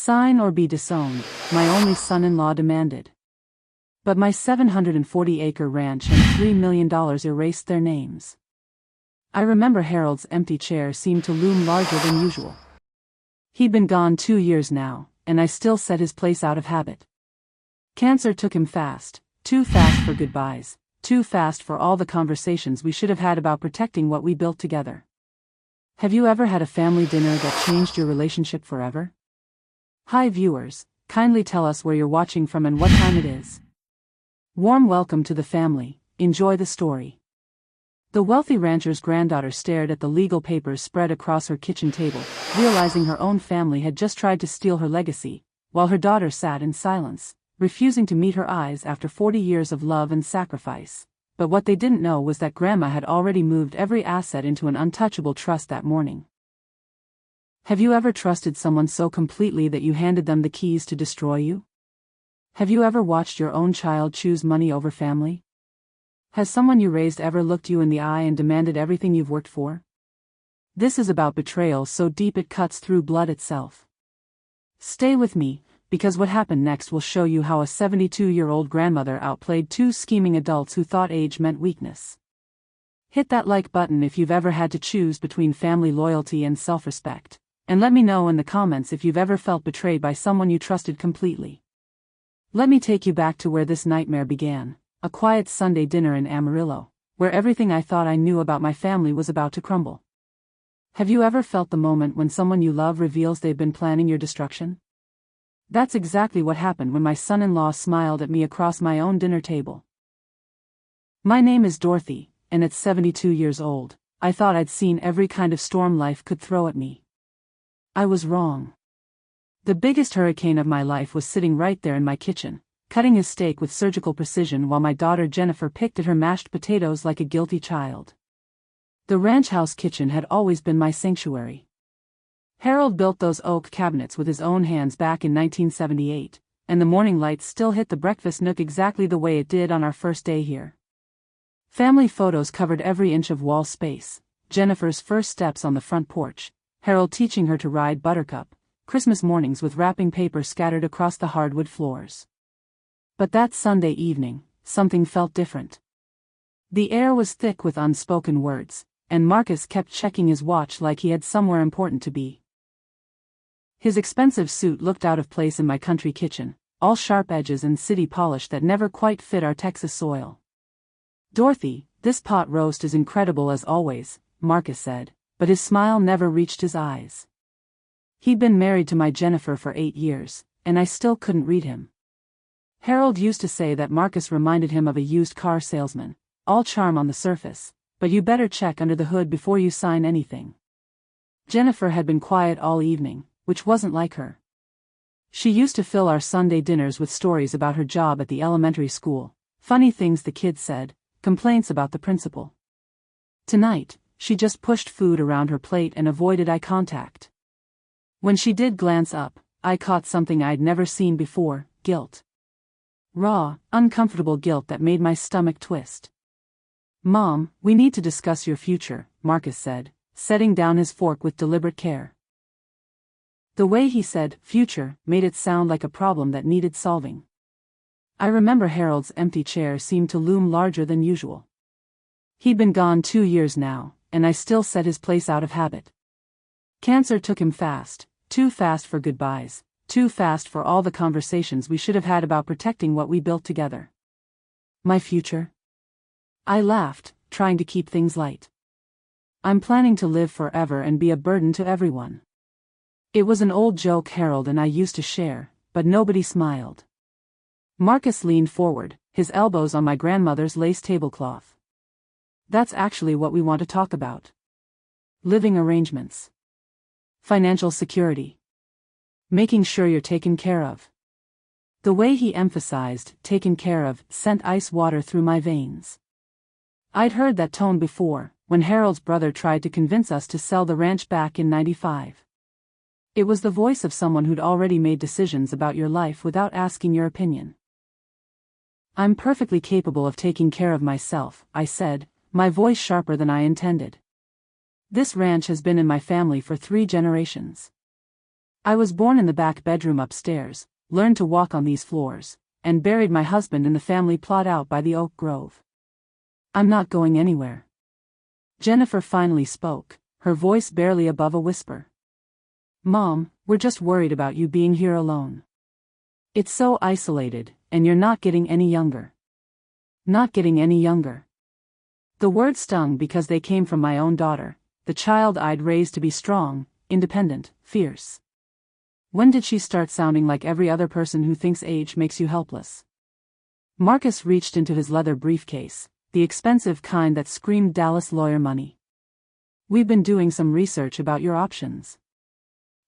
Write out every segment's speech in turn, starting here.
Sign or be disowned, my only son-in-law demanded. But my 740-acre ranch and $3 million erased their names. I remember Harold's empty chair seemed to loom larger than usual. He'd been gone 2 years now, and I still set his place out of habit. Cancer took him fast, too fast for goodbyes, too fast for all the conversations we should have had about protecting what we built together. Have you ever had a family dinner that changed your relationship forever? Hi viewers, kindly tell us where you're watching from and what time it is. Warm welcome to the family, enjoy the story. The wealthy rancher's granddaughter stared at the legal papers spread across her kitchen table, realizing her own family had just tried to steal her legacy, while her daughter sat in silence, refusing to meet her eyes after 40 years of love and sacrifice. But what they didn't know was that Grandma had already moved every asset into an untouchable trust that morning. Have you ever trusted someone so completely that you handed them the keys to destroy you? Have you ever watched your own child choose money over family? Has someone you raised ever looked you in the eye and demanded everything you've worked for? This is about betrayal so deep it cuts through blood itself. Stay with me, because what happened next will show you how a 72-year-old grandmother outplayed 2 scheming adults who thought age meant weakness. Hit that like button if you've ever had to choose between family loyalty and self-respect, and let me know in the comments if you've ever felt betrayed by someone you trusted completely. Let me take you back to where this nightmare began, a quiet Sunday dinner in Amarillo, where everything I thought I knew about my family was about to crumble. Have you ever felt the moment when someone you love reveals they've been planning your destruction? That's exactly what happened when my son-in-law smiled at me across my own dinner table. My name is Dorothy, and at 72 years old, I thought I'd seen every kind of storm life could throw at me. I was wrong. The biggest hurricane of my life was sitting right there in my kitchen, cutting his steak with surgical precision while my daughter Jennifer picked at her mashed potatoes like a guilty child. The ranch house kitchen had always been my sanctuary. Harold built those oak cabinets with his own hands back in 1978, and the morning light still hit the breakfast nook exactly the way it did on our first day here. Family photos covered every inch of wall space, Jennifer's first steps on the front porch, Harold teaching her to ride Buttercup, Christmas mornings with wrapping paper scattered across the hardwood floors. But that Sunday evening, something felt different. The air was thick with unspoken words, and Marcus kept checking his watch like he had somewhere important to be. His expensive suit looked out of place in my country kitchen, all sharp edges and city polish that never quite fit our Texas soil. "Dorothy, this pot roast is incredible as always," Marcus said, but his smile never reached his eyes. He'd been married to my Jennifer for 8 years, and I still couldn't read him. Harold used to say that Marcus reminded him of a used car salesman, all charm on the surface, but you better check under the hood before you sign anything. Jennifer had been quiet all evening, which wasn't like her. She used to fill our Sunday dinners with stories about her job at the elementary school, funny things the kids said, complaints about the principal. Tonight, she just pushed food around her plate and avoided eye contact. When she did glance up, I caught something I'd never seen before: guilt. Raw, uncomfortable guilt that made my stomach twist. "Mom, we need to discuss your future," Marcus said, setting down his fork with deliberate care. The way he said "future" made it sound like a problem that needed solving. I remember Harold's empty chair seemed to loom larger than usual. He'd been gone 2 years now, and I still set his place out of habit. Cancer took him fast, too fast for goodbyes, too fast for all the conversations we should have had about protecting what we built together. My future? I laughed, trying to keep things light. I'm planning to live forever and be a burden to everyone. It was an old joke Harold and I used to share, but nobody smiled. Marcus leaned forward, his elbows on my grandmother's lace tablecloth. That's actually what we want to talk about. Living arrangements. Financial security. Making sure you're taken care of. The way he emphasized "taken care of" sent ice water through my veins. I'd heard that tone before, when Harold's brother tried to convince us to sell the ranch back in '95. It was the voice of someone who'd already made decisions about your life without asking your opinion. "I'm perfectly capable of taking care of myself," I said, my voice sharper than I intended. "This ranch has been in my family for 3 generations. I was born in the back bedroom upstairs, learned to walk on these floors, and buried my husband in the family plot out by the oak grove. I'm not going anywhere. Jennifer finally spoke, her voice barely above a whisper. Mom, we're just worried about you being here alone. It's so isolated, and you're not getting any younger. Not getting any younger. The words stung because they came from my own daughter, the child I'd raised to be strong, independent, fierce. When did she start sounding like every other person who thinks age makes you helpless? Marcus reached into his leather briefcase, the expensive kind that screamed Dallas lawyer money. We've been doing some research about your options.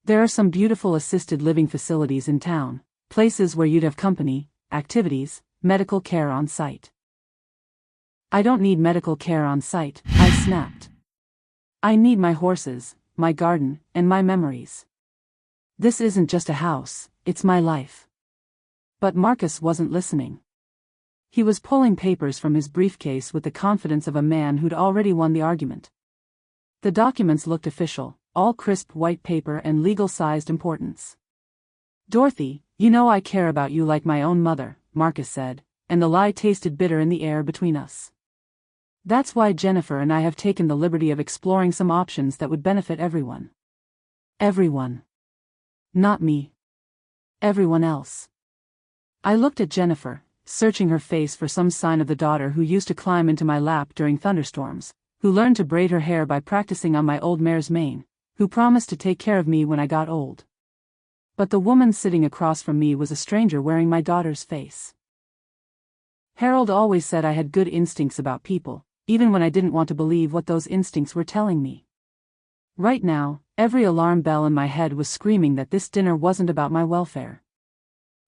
There are some beautiful assisted living facilities in town, places where you'd have company, activities, medical care on site. I don't need medical care on site, I snapped. I need my horses, my garden, and my memories. This isn't just a house, it's my life. But Marcus wasn't listening. He was pulling papers from his briefcase with the confidence of a man who'd already won the argument. The documents looked official, all crisp white paper and legal-sized importance. Dorothy, you know I care about you like my own mother, Marcus said, and the lie tasted bitter in the air between us. That's why Jennifer and I have taken the liberty of exploring some options that would benefit everyone. Everyone. Not me. Everyone else. I looked at Jennifer, searching her face for some sign of the daughter who used to climb into my lap during thunderstorms, who learned to braid her hair by practicing on my old mare's mane, who promised to take care of me when I got old. But the woman sitting across from me was a stranger wearing my daughter's face. Harold always said I had good instincts about people, even when I didn't want to believe what those instincts were telling me. Right now, every alarm bell in my head was screaming that this dinner wasn't about my welfare.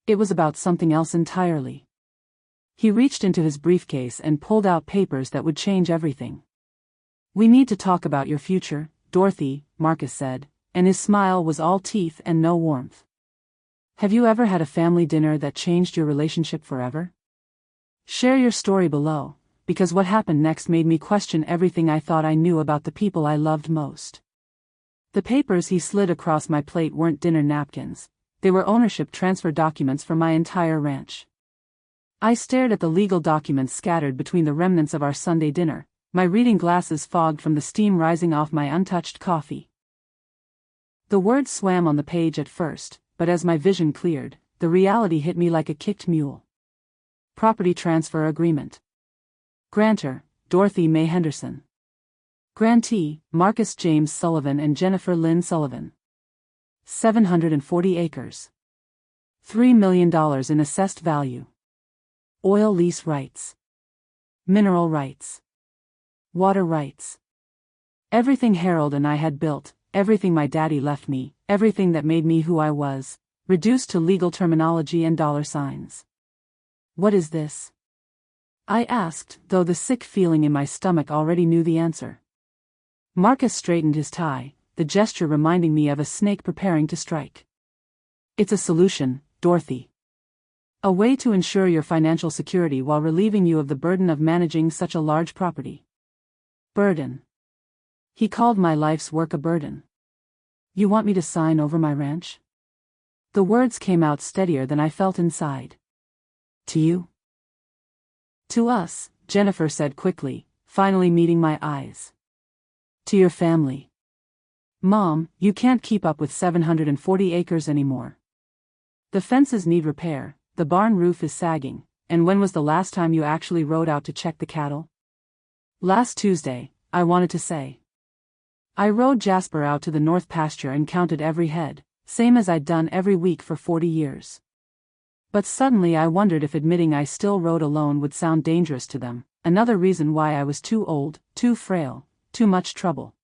It was about something else entirely. He reached into his briefcase and pulled out papers that would change everything. We need to talk about your future, Dorothy, Marcus said, and his smile was all teeth and no warmth. Have you ever had a family dinner that changed your relationship forever? Share your story below, because what happened next made me question everything I thought I knew about the people I loved most. The papers he slid across my plate weren't dinner napkins, they were ownership transfer documents for my entire ranch. I stared at the legal documents scattered between the remnants of our Sunday dinner, my reading glasses fogged from the steam rising off my untouched coffee. The words swam on the page at first, but as my vision cleared, the reality hit me like a kicked mule. Property transfer agreement. Grantor, Dorothy Mae Henderson. Grantee, Marcus James Sullivan and Jennifer Lynn Sullivan. 740 acres. $3 million in assessed value. Oil lease rights. Mineral rights. Water rights. Everything Harold and I had built, everything my daddy left me, everything that made me who I was, reduced to legal terminology and dollar signs. What is this? I asked, though the sick feeling in my stomach already knew the answer. Marcus straightened his tie, the gesture reminding me of a snake preparing to strike. It's a solution, Dorothy. A way to ensure your financial security while relieving you of the burden of managing such a large property. Burden. He called my life's work a burden. You want me to sign over my ranch? The words came out steadier than I felt inside. To you? To us, Jennifer said quickly, finally meeting my eyes. To your family. Mom, you can't keep up with 740 acres anymore. The fences need repair, the barn roof is sagging, and when was the last time you actually rode out to check the cattle? Last Tuesday, I wanted to say. I rode Jasper out to the north pasture and counted every head, same as I'd done every week for 40 years. But suddenly I wondered if admitting I still rode alone would sound dangerous to them, another reason why I was too old, too frail, too much trouble.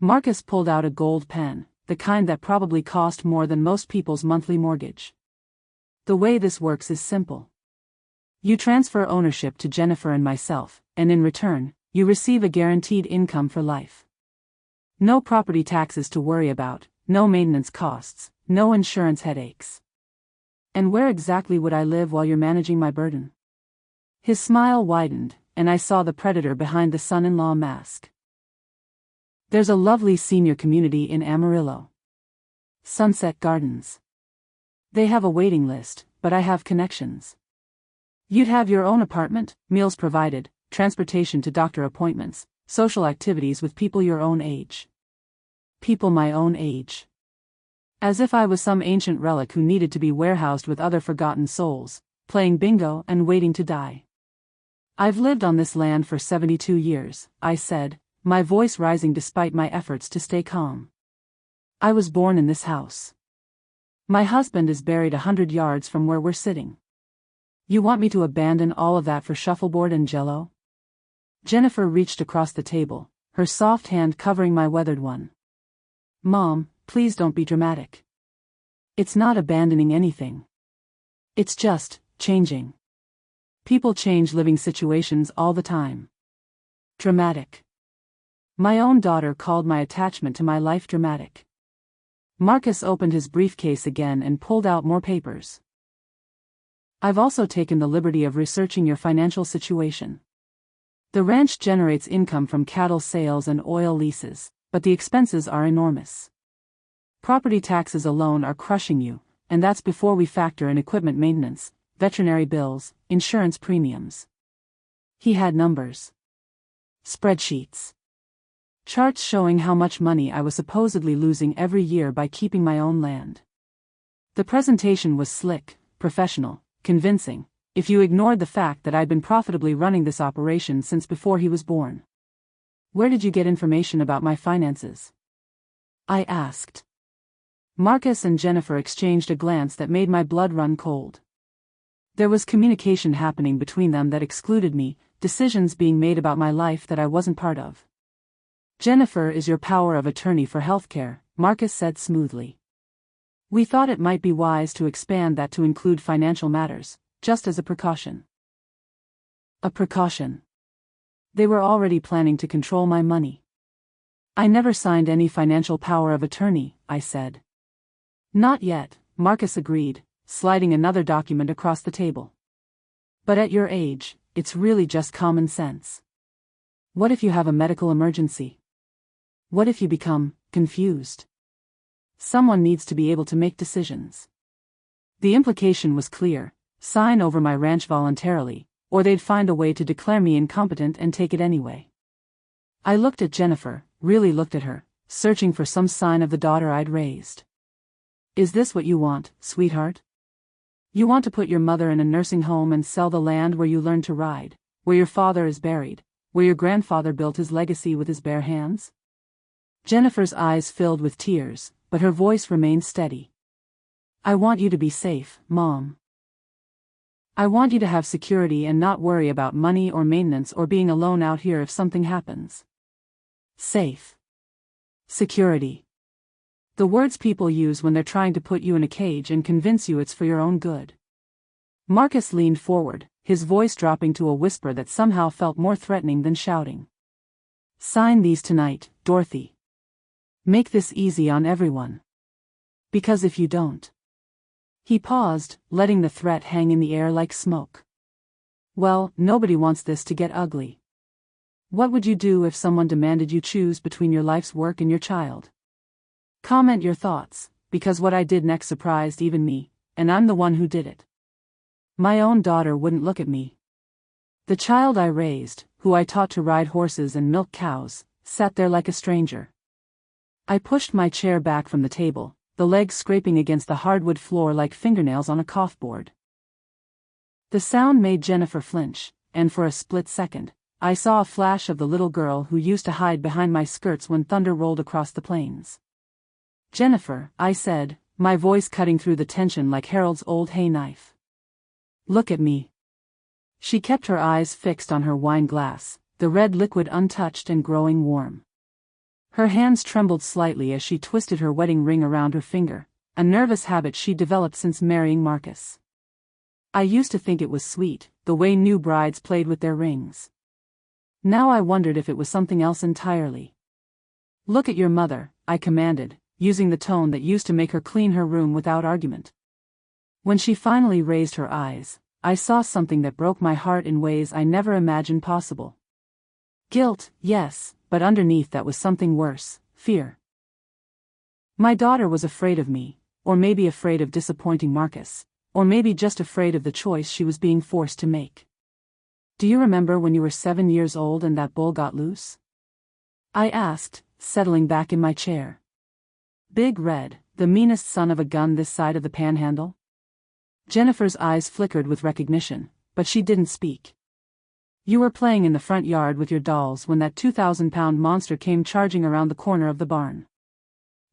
Marcus pulled out a gold pen, the kind that probably cost more than most people's monthly mortgage. The way this works is simple. You transfer ownership to Jennifer and myself, and in return, you receive a guaranteed income for life. No property taxes to worry about, no maintenance costs, no insurance headaches. And where exactly would I live while you're managing my burden? His smile widened, and I saw the predator behind the son-in-law mask. There's a lovely senior community in Amarillo. Sunset Gardens. They have a waiting list, but I have connections. You'd have your own apartment, meals provided, transportation to doctor appointments, social activities with people your own age. People my own age. As if I was some ancient relic who needed to be warehoused with other forgotten souls, playing bingo and waiting to die. I've lived on this land for 72 years, I said, my voice rising despite my efforts to stay calm. I was born in this house. My husband is buried 100 yards from where we're sitting. You want me to abandon all of that for shuffleboard and jello? Jennifer reached across the table, her soft hand covering my weathered one. Mom, please don't be dramatic. It's not abandoning anything. It's just changing. People change living situations all the time. Dramatic. My own daughter called my attachment to my life dramatic. Marcus opened his briefcase again and pulled out more papers. I've also taken the liberty of researching your financial situation. The ranch generates income from cattle sales and oil leases, but the expenses are enormous. Property taxes alone are crushing you, and that's before we factor in equipment maintenance, veterinary bills, insurance premiums. He had numbers. Spreadsheets. Charts showing how much money I was supposedly losing every year by keeping my own land. The presentation was slick, professional, convincing, if you ignored the fact that I'd been profitably running this operation since before he was born. Where did you get information about my finances? I asked. Marcus and Jennifer exchanged a glance that made my blood run cold. There was communication happening between them that excluded me, decisions being made about my life that I wasn't part of. Jennifer is your power of attorney for healthcare, Marcus said smoothly. We thought it might be wise to expand that to include financial matters, just as a precaution. A precaution. They were already planning to control my money. I never signed any financial power of attorney, I said. Not yet, Marcus agreed, sliding another document across the table. But at your age, it's really just common sense. What if you have a medical emergency? What if you become confused? Someone needs to be able to make decisions. The implication was clear: sign over my ranch voluntarily, or they'd find a way to declare me incompetent and take it anyway. I looked at Jennifer, really looked at her, searching for some sign of the daughter I'd raised. Is this what you want, sweetheart? You want to put your mother in a nursing home and sell the land where you learned to ride, where your father is buried, where your grandfather built his legacy with his bare hands? Jennifer's eyes filled with tears, but her voice remained steady. I want you to be safe, Mom. I want you to have security and not worry about money or maintenance or being alone out here if something happens. Safe. Security. The words people use when they're trying to put you in a cage and convince you it's for your own good. Marcus leaned forward, his voice dropping to a whisper that somehow felt more threatening than shouting. Sign these tonight, Dorothy. Make this easy on everyone. Because if you don't. He paused, letting the threat hang in the air like smoke. Well, nobody wants this to get ugly. What would you do if someone demanded you choose between your life's work and your child? Comment your thoughts, because what I did next surprised even me, and I'm the one who did it. My own daughter wouldn't look at me. The child I raised, who I taught to ride horses and milk cows, sat there like a stranger. I pushed my chair back from the table, the legs scraping against the hardwood floor like fingernails on a chalkboard. The sound made Jennifer flinch, and for a split second, I saw a flash of the little girl who used to hide behind my skirts when thunder rolled across the plains. Jennifer, I said, my voice cutting through the tension like Harold's old hay knife. Look at me. She kept her eyes fixed on her wine glass, the red liquid untouched and growing warm. Her hands trembled slightly as she twisted her wedding ring around her finger, a nervous habit she'd developed since marrying Marcus. I used to think it was sweet, the way new brides played with their rings. Now I wondered if it was something else entirely. Look at your mother, I commanded, using the tone that used to make her clean her room without argument. When she finally raised her eyes, I saw something that broke my heart in ways I never imagined possible. Guilt, yes, but underneath that was something worse, fear. My daughter was afraid of me, or maybe afraid of disappointing Marcus, or maybe just afraid of the choice she was being forced to make. Do you remember when you were 7 years old and that bull got loose? I asked, settling back in my chair. Big Red, the meanest son of a gun this side of the panhandle? Jennifer's eyes flickered with recognition, but she didn't speak. You were playing in the front yard with your dolls when that 2,000-pound monster came charging around the corner of the barn.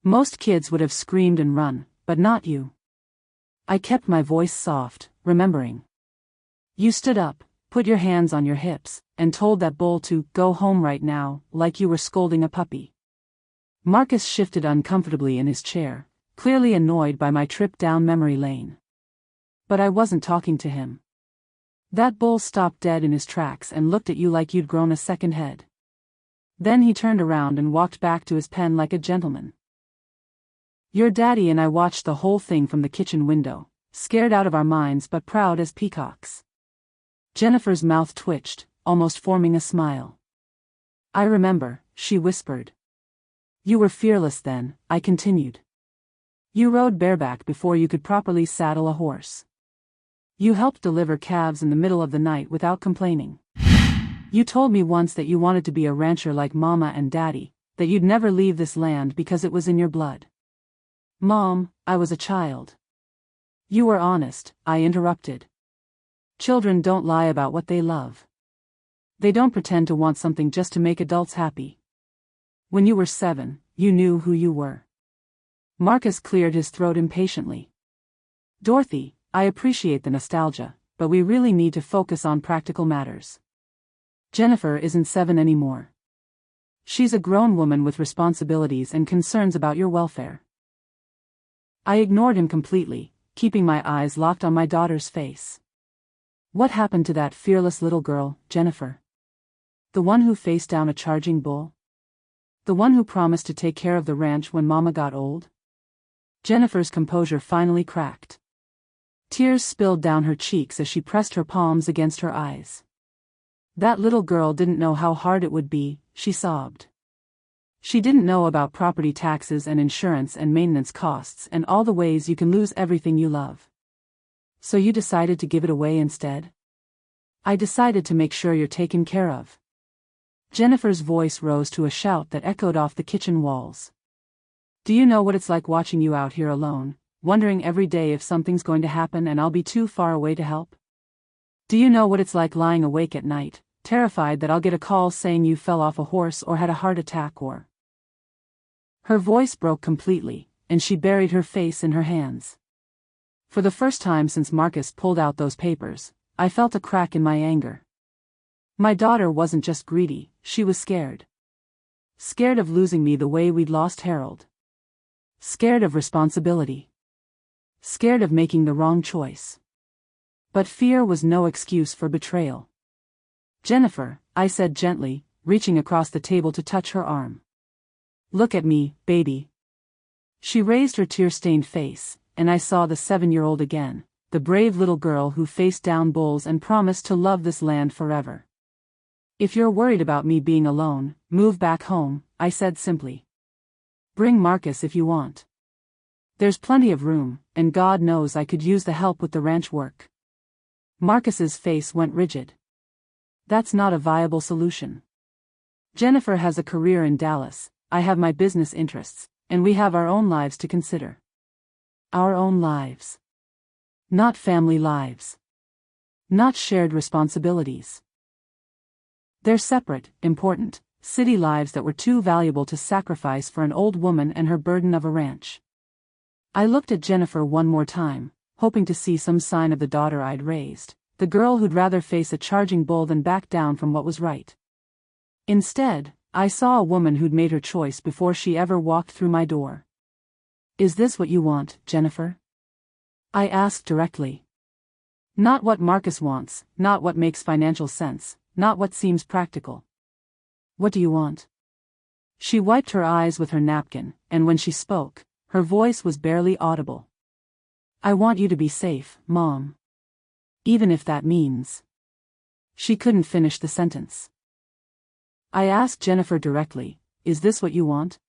Most kids would have screamed and run, but not you. I kept my voice soft, remembering. You stood up, put your hands on your hips, and told that bull to go home right now, like you were scolding a puppy. Marcus shifted uncomfortably in his chair, clearly annoyed by my trip down memory lane. But I wasn't talking to him. That bull stopped dead in his tracks and looked at you like you'd grown a second head. Then he turned around and walked back to his pen like a gentleman. Your daddy and I watched the whole thing from the kitchen window, scared out of our minds but proud as peacocks. Jennifer's mouth twitched, almost forming a smile. I remember, she whispered. You were fearless then, I continued. You rode bareback before you could properly saddle a horse. You helped deliver calves in the middle of the night without complaining. You told me once that you wanted to be a rancher like Mama and Daddy, that you'd never leave this land because it was in your blood. Mom, I was a child. You were honest, I interrupted. Children don't lie about what they love. They don't pretend to want something just to make adults happy. When you were 7, you knew who you were. Marcus cleared his throat impatiently. Dorothy, I appreciate the nostalgia, but we really need to focus on practical matters. Jennifer isn't 7 anymore. She's a grown woman with responsibilities and concerns about your welfare. I ignored him completely, keeping my eyes locked on my daughter's face. What happened to that fearless little girl, Jennifer? The one who faced down a charging bull? The one who promised to take care of the ranch when Mama got old? Jennifer's composure finally cracked. Tears spilled down her cheeks as she pressed her palms against her eyes. That little girl didn't know how hard it would be, she sobbed. She didn't know about property taxes and insurance and maintenance costs and all the ways you can lose everything you love. So you decided to give it away instead? I decided to make sure you're taken care of. Jennifer's voice rose to a shout that echoed off the kitchen walls. Do you know what it's like watching you out here alone, wondering every day if something's going to happen and I'll be too far away to help? Do you know what it's like lying awake at night, terrified that I'll get a call saying you fell off a horse or had a heart attack or... Her voice broke completely, and she buried her face in her hands. For the first time since Marcus pulled out those papers, I felt a crack in my anger. My daughter wasn't just greedy, she was scared. Scared of losing me the way we'd lost Harold. Scared of responsibility. Scared of making the wrong choice. But fear was no excuse for betrayal. Jennifer, I said gently, reaching across the table to touch her arm. Look at me, baby. She raised her tear-stained face, and I saw the 7-year-old again, the brave little girl who faced down bulls and promised to love this land forever. If you're worried about me being alone, move back home, I said simply. Bring Marcus if you want. There's plenty of room, and God knows I could use the help with the ranch work. Marcus's face went rigid. That's not a viable solution. Jennifer has a career in Dallas, I have my business interests, and we have our own lives to consider. Our own lives. Not family lives. Not shared responsibilities. They're separate, important, city lives that were too valuable to sacrifice for an old woman and her burden of a ranch. I looked at Jennifer one more time, hoping to see some sign of the daughter I'd raised, the girl who'd rather face a charging bull than back down from what was right. Instead, I saw a woman who'd made her choice before she ever walked through my door. Is this what you want, Jennifer? I asked directly. Not what Marcus wants, not what makes financial sense, not what seems practical. What do you want? She wiped her eyes with her napkin, and when she spoke, her voice was barely audible. I want you to be safe, Mom. Even if that means... She couldn't finish the sentence. I asked Jennifer directly, is this what you want?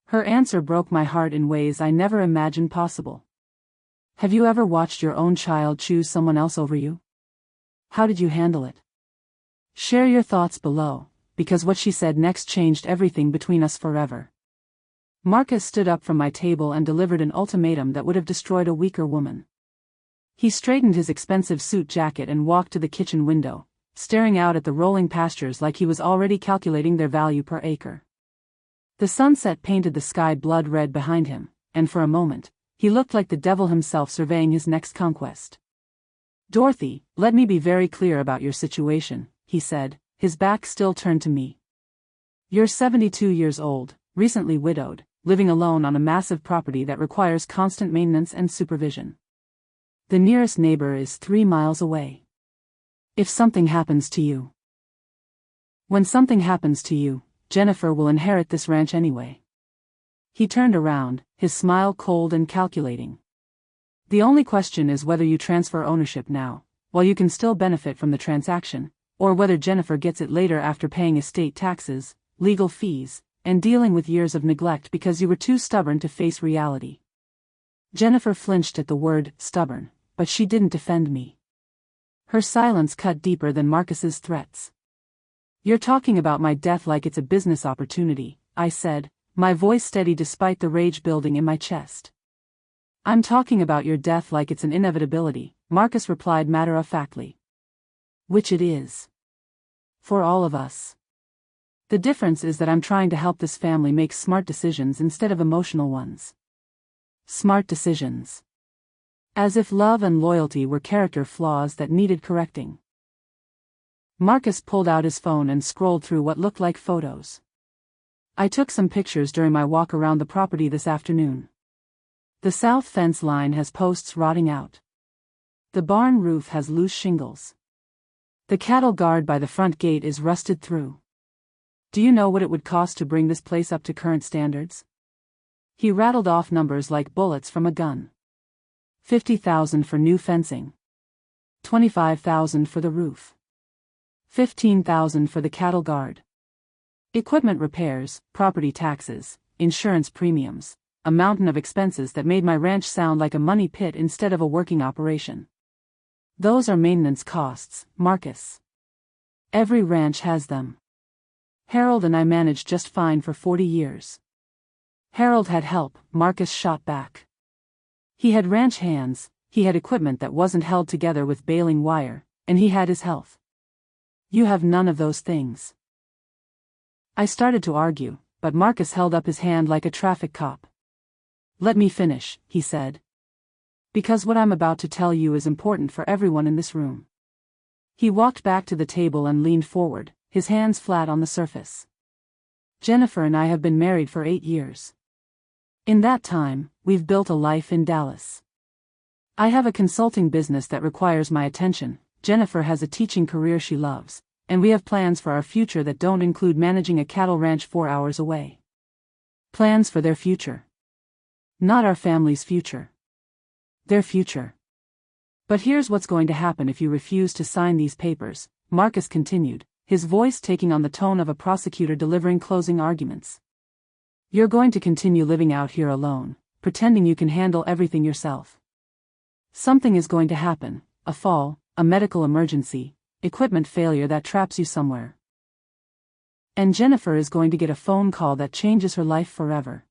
Her answer broke my heart in ways I never imagined possible. Have you ever watched your own child choose someone else over you? How did you handle it? Share your thoughts below, because what she said next changed everything between us forever. Marcus stood up from my table and delivered an ultimatum that would have destroyed a weaker woman. He straightened his expensive suit jacket and walked to the kitchen window, staring out at the rolling pastures like he was already calculating their value per acre. The sunset painted the sky blood red behind him, and for a moment, he looked like the devil himself surveying his next conquest. Dorothy, let me be very clear about your situation, he said, his back still turned to me. You're 72 years old, recently widowed, living alone on a massive property that requires constant maintenance and supervision. The nearest neighbor is 3 miles away. If something happens to you. When something happens to you, Jennifer will inherit this ranch anyway. He turned around, his smile cold and calculating. The only question is whether you transfer ownership now, while you can still benefit from the transaction, or whether Jennifer gets it later after paying estate taxes, legal fees, and dealing with years of neglect because you were too stubborn to face reality. Jennifer flinched at the word stubborn, but she didn't defend me. Her silence cut deeper than Marcus's threats. You're talking about my death like it's a business opportunity, I said, my voice steady despite the rage building in my chest. I'm talking about your death like it's an inevitability, Marcus replied matter-of-factly. Which it is. For all of us. The difference is that I'm trying to help this family make smart decisions instead of emotional ones. Smart decisions. As if love and loyalty were character flaws that needed correcting. Marcus pulled out his phone and scrolled through what looked like photos. I took some pictures during my walk around the property this afternoon. The south fence line has posts rotting out. The barn roof has loose shingles. The cattle guard by the front gate is rusted through. Do you know what it would cost to bring this place up to current standards? He rattled off numbers like bullets from a gun. $50,000 for new fencing. $25,000 for the roof. $15,000 for the cattle guard. Equipment repairs, property taxes, insurance premiums, a mountain of expenses that made my ranch sound like a money pit instead of a working operation. Those are maintenance costs, Marcus. Every ranch has them. Harold and I managed just fine for 40 years. Harold had help, Marcus shot back. He had ranch hands, he had equipment that wasn't held together with baling wire, and he had his health. You have none of those things. I started to argue, but Marcus held up his hand like a traffic cop. Let me finish, he said. Because what I'm about to tell you is important for everyone in this room. He walked back to the table and leaned forward, his hands flat on the surface. Jennifer and I have been married for 8 years. In that time, we've built a life in Dallas. I have a consulting business that requires my attention, Jennifer has a teaching career she loves, and we have plans for our future that don't include managing a cattle ranch 4 hours away. Plans for their future. Not our family's future. Their future. But here's what's going to happen if you refuse to sign these papers, Marcus continued, his voice taking on the tone of a prosecutor delivering closing arguments. You're going to continue living out here alone, pretending you can handle everything yourself. Something is going to happen, a fall, a medical emergency, equipment failure that traps you somewhere. And Jennifer is going to get a phone call that changes her life forever.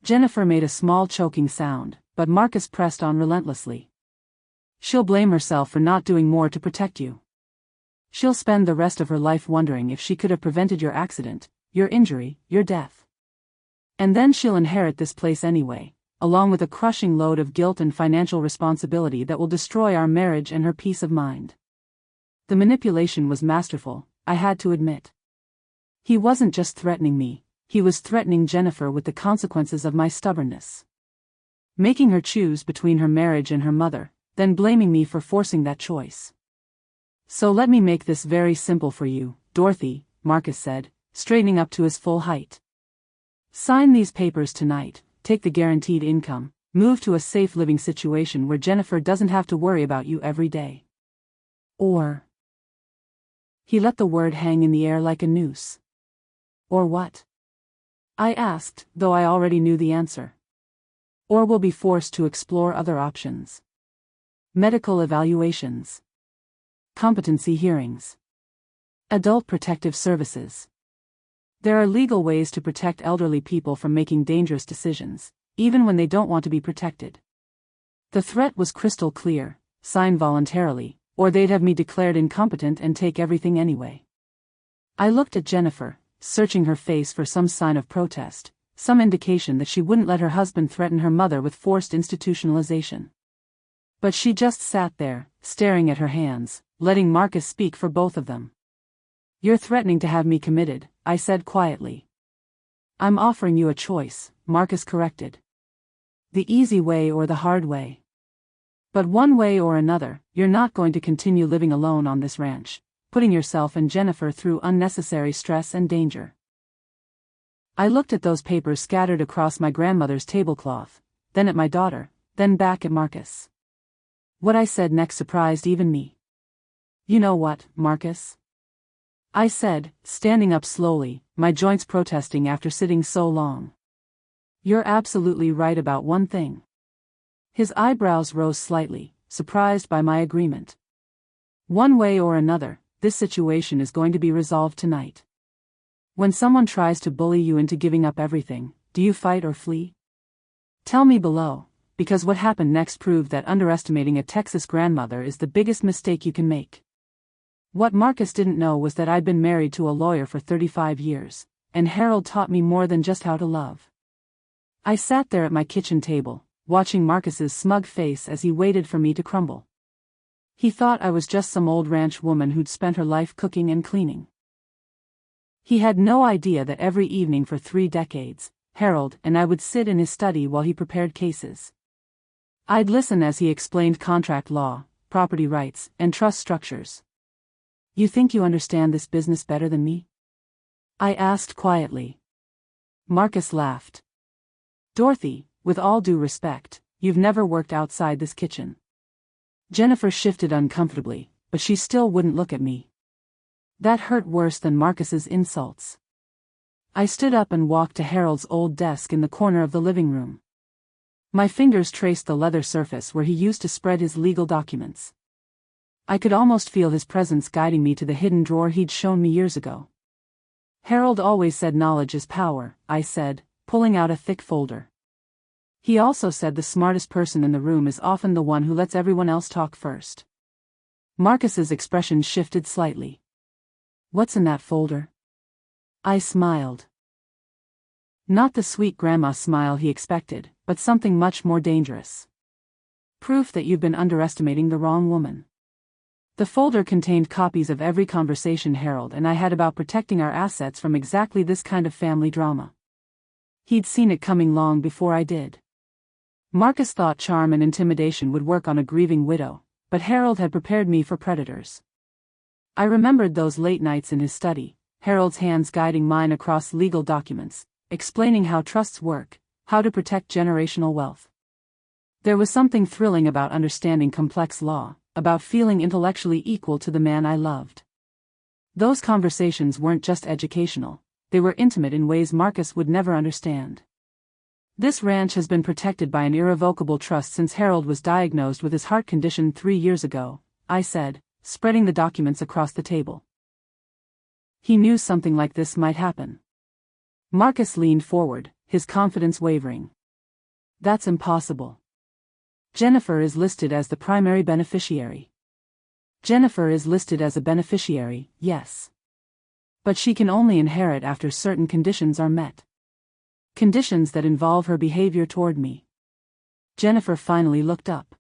Jennifer made a small choking sound, but Marcus pressed on relentlessly. She'll blame herself for not doing more to protect you. She'll spend the rest of her life wondering if she could have prevented your accident, your injury, your death. And then she'll inherit this place anyway, along with a crushing load of guilt and financial responsibility that will destroy our marriage and her peace of mind. The manipulation was masterful, I had to admit. He wasn't just threatening me, he was threatening Jennifer with the consequences of my stubbornness. Making her choose between her marriage and her mother, then blaming me for forcing that choice. So let me make this very simple for you, Dorothy, Marcus said, straightening up to his full height. Sign these papers tonight, take the guaranteed income, move to a safe living situation where Jennifer doesn't have to worry about you every day. Or. He let the word hang in the air like a noose. Or what? I asked, though I already knew the answer. Or will be forced to explore other options. Medical evaluations. Competency hearings. Adult protective services. There are legal ways to protect elderly people from making dangerous decisions, even when they don't want to be protected. The threat was crystal clear: sign voluntarily, or they'd have me declared incompetent and take everything anyway. I looked at Jennifer, searching her face for some sign of protest, some indication that she wouldn't let her husband threaten her mother with forced institutionalization. But she just sat there, staring at her hands, letting Marcus speak for both of them. "You're threatening to have me committed," I said quietly. "I'm offering you a choice," Marcus corrected. "The easy way or the hard way. But one way or another, you're not going to continue living alone on this ranch, putting yourself and Jennifer through unnecessary stress and danger." I looked at those papers scattered across my grandmother's tablecloth, then at my daughter, then back at Marcus. What I said next surprised even me. "You know what, Marcus?" I said, standing up slowly, my joints protesting after sitting so long. "You're absolutely right about one thing." His eyebrows rose slightly, surprised by my agreement. "One way or another, this situation is going to be resolved tonight. When someone tries to bully you into giving up everything, do you fight or flee? Tell me below, because what happened next proved that underestimating a Texas grandmother is the biggest mistake you can make." What Marcus didn't know was that I'd been married to a lawyer for 35 years, and Harold taught me more than just how to love. I sat there at my kitchen table, watching Marcus's smug face as he waited for me to crumble. He thought I was just some old ranch woman who'd spent her life cooking and cleaning. He had no idea that every evening for 3 decades, Harold and I would sit in his study while he prepared cases. I'd listen as he explained contract law, property rights, and trust structures. "You think you understand this business better than me?" I asked quietly. Marcus laughed. "Dorothy, with all due respect, you've never worked outside this kitchen." Jennifer shifted uncomfortably, but she still wouldn't look at me. That hurt worse than Marcus's insults. I stood up and walked to Harold's old desk in the corner of the living room. My fingers traced the leather surface where he used to spread his legal documents. I could almost feel his presence guiding me to the hidden drawer he'd shown me years ago. "Harold always said knowledge is power," I said, pulling out a thick folder. "He also said the smartest person in the room is often the one who lets everyone else talk first." Marcus's expression shifted slightly. "What's in that folder?" I smiled. Not the sweet grandma smile he expected, but something much more dangerous. "Proof that you've been underestimating the wrong woman." The folder contained copies of every conversation Harold and I had about protecting our assets from exactly this kind of family drama. He'd seen it coming long before I did. Marcus thought charm and intimidation would work on a grieving widow, but Harold had prepared me for predators. I remembered those late nights in his study, Harold's hands guiding mine across legal documents, explaining how trusts work, how to protect generational wealth. There was something thrilling about understanding complex law, about feeling intellectually equal to the man I loved. Those conversations weren't just educational, they were intimate in ways Marcus would never understand. "This ranch has been protected by an irrevocable trust since Harold was diagnosed with his heart condition 3 years ago," I said, spreading the documents across the table. He knew something like this might happen. Marcus leaned forward, his confidence wavering. "That's impossible. Jennifer is listed as the primary beneficiary." "Jennifer is listed as a beneficiary, yes. But she can only inherit after certain conditions are met. Conditions that involve her behavior toward me." Jennifer finally looked up.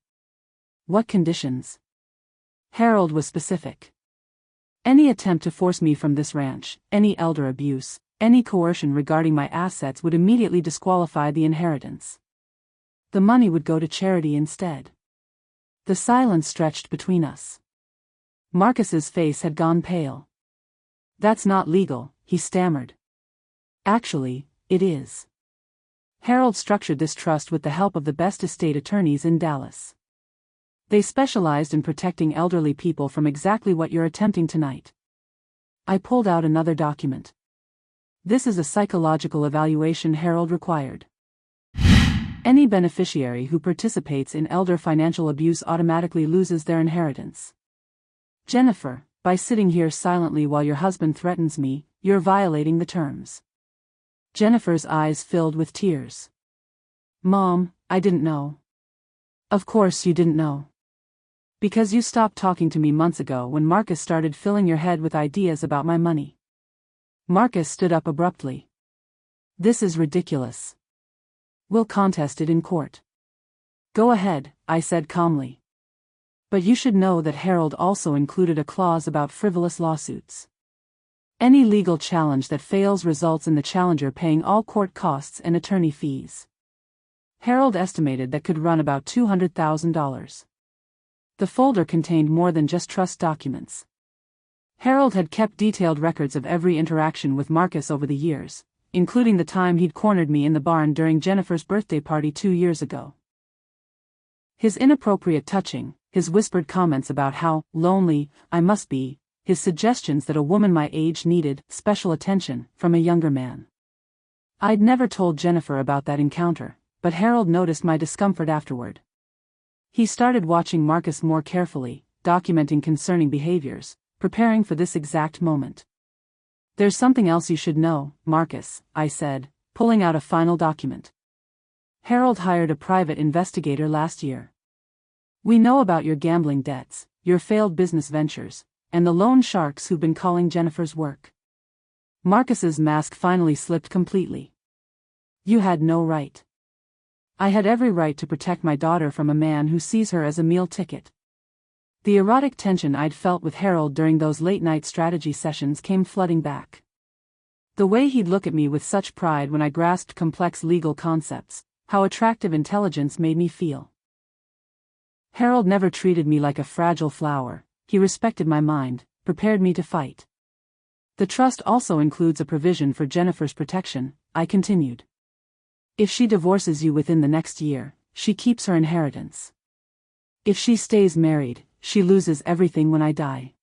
"What conditions?" Harold was specific. "Any attempt to force me from this ranch, any elder abuse, any coercion regarding my assets would immediately disqualify the inheritance. The money would go to charity instead." The silence stretched between us. Marcus's face had gone pale. "That's not legal," he stammered. "Actually, it is. Harold structured this trust with the help of the best estate attorneys in Dallas. They specialized in protecting elderly people from exactly what you're attempting tonight." I pulled out another document. This is a psychological evaluation Harold required. Any beneficiary who participates in elder financial abuse automatically loses their inheritance. Jennifer, by sitting here silently while your husband threatens me, you're violating the terms. Jennifer's eyes filled with tears. Mom, I didn't know. Of course you didn't know. Because you stopped talking to me months ago when Marcus started filling your head with ideas about my money. Marcus stood up abruptly. This is ridiculous. We'll contest it in court. Go ahead, I said calmly. But you should know that Harold also included a clause about frivolous lawsuits. Any legal challenge that fails results in the challenger paying all court costs and attorney fees. Harold estimated that could run about $200,000. The folder contained more than just trust documents. Harold had kept detailed records of every interaction with Marcus over the years, including the time he'd cornered me in the barn during Jennifer's birthday party 2 years ago. His inappropriate touching, his whispered comments about how lonely I must be, his suggestions that a woman my age needed special attention from a younger man. I'd never told Jennifer about that encounter, but Harold noticed my discomfort afterward. He started watching Marcus more carefully, documenting concerning behaviors, preparing for this exact moment. There's something else you should know, Marcus, I said, pulling out a final document. Harold hired a private investigator last year. We know about your gambling debts, your failed business ventures, and the loan sharks who've been calling Jennifer's work. Marcus's mask finally slipped completely. You had no right. I had every right to protect my daughter from a man who sees her as a meal ticket. The erotic tension I'd felt with Harold during those late-night strategy sessions came flooding back. The way he'd look at me with such pride when I grasped complex legal concepts, how attractive intelligence made me feel. Harold never treated me like a fragile flower, he respected my mind, prepared me to fight. The trust also includes a provision for Jennifer's protection, I continued. If she divorces you within the next year, she keeps her inheritance. If she stays married, she loses everything when I die.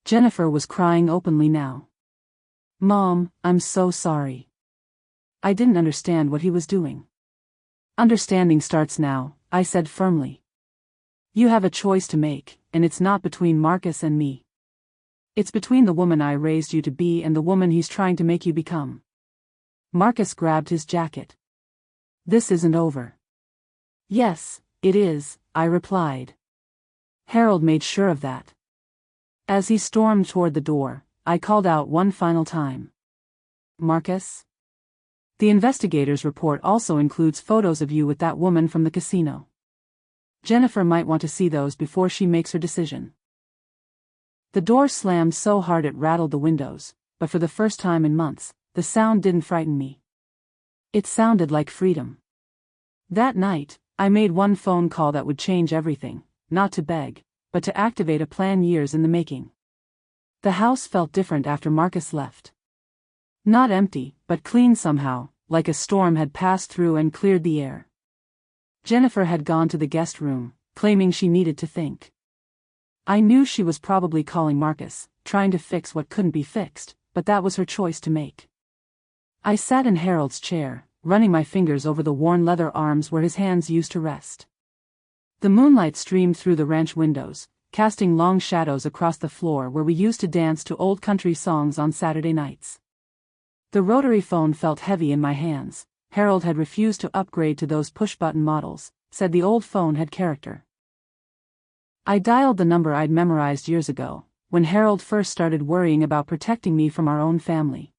Jennifer was crying openly now. Mom, I'm so sorry. I didn't understand what he was doing. Understanding starts now, I said firmly. You have a choice to make, and it's not between Marcus and me. It's between the woman I raised you to be and the woman he's trying to make you become. Marcus grabbed his jacket. This isn't over. Yes, it is, I replied. Harold made sure of that. As he stormed toward the door, I called out one final time. Marcus? The investigator's report also includes photos of you with that woman from the casino. Jennifer might want to see those before she makes her decision. The door slammed so hard it rattled the windows, but for the first time in months, the sound didn't frighten me. It sounded like freedom. That night, I made one phone call that would change everything, not to beg, but to activate a plan years in the making. The house felt different after Marcus left. Not empty, but clean somehow, like a storm had passed through and cleared the air. Jennifer had gone to the guest room, claiming she needed to think. I knew she was probably calling Marcus, trying to fix what couldn't be fixed, but that was her choice to make. I sat in Harold's chair, running my fingers over the worn leather arms where his hands used to rest. The moonlight streamed through the ranch windows, casting long shadows across the floor where we used to dance to old country songs on Saturday nights. The rotary phone felt heavy in my hands. Harold had refused to upgrade to those push-button models, said the old phone had character. I dialed the number I'd memorized years ago, when Harold first started worrying about protecting me from our own family.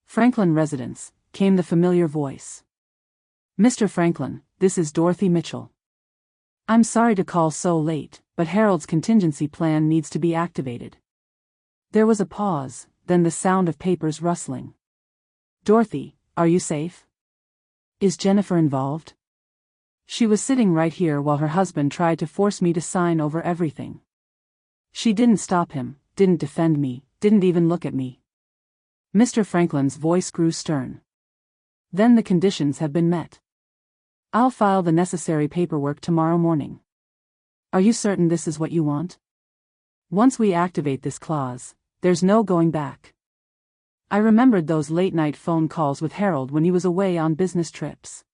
Franklin residence, came the familiar voice. Mr. Franklin, this is Dorothy Mitchell. I'm sorry to call so late, but Harold's contingency plan needs to be activated. There was a pause, then the sound of papers rustling. Dorothy, are you safe? Is Jennifer involved? She was sitting right here while her husband tried to force me to sign over everything. She didn't stop him, didn't defend me, didn't even look at me. Mr. Franklin's voice grew stern. Then the conditions have been met. I'll file the necessary paperwork tomorrow morning. Are you certain this is what you want? Once we activate this clause, there's no going back. I remembered those late-night phone calls with Harold when he was away on business trips.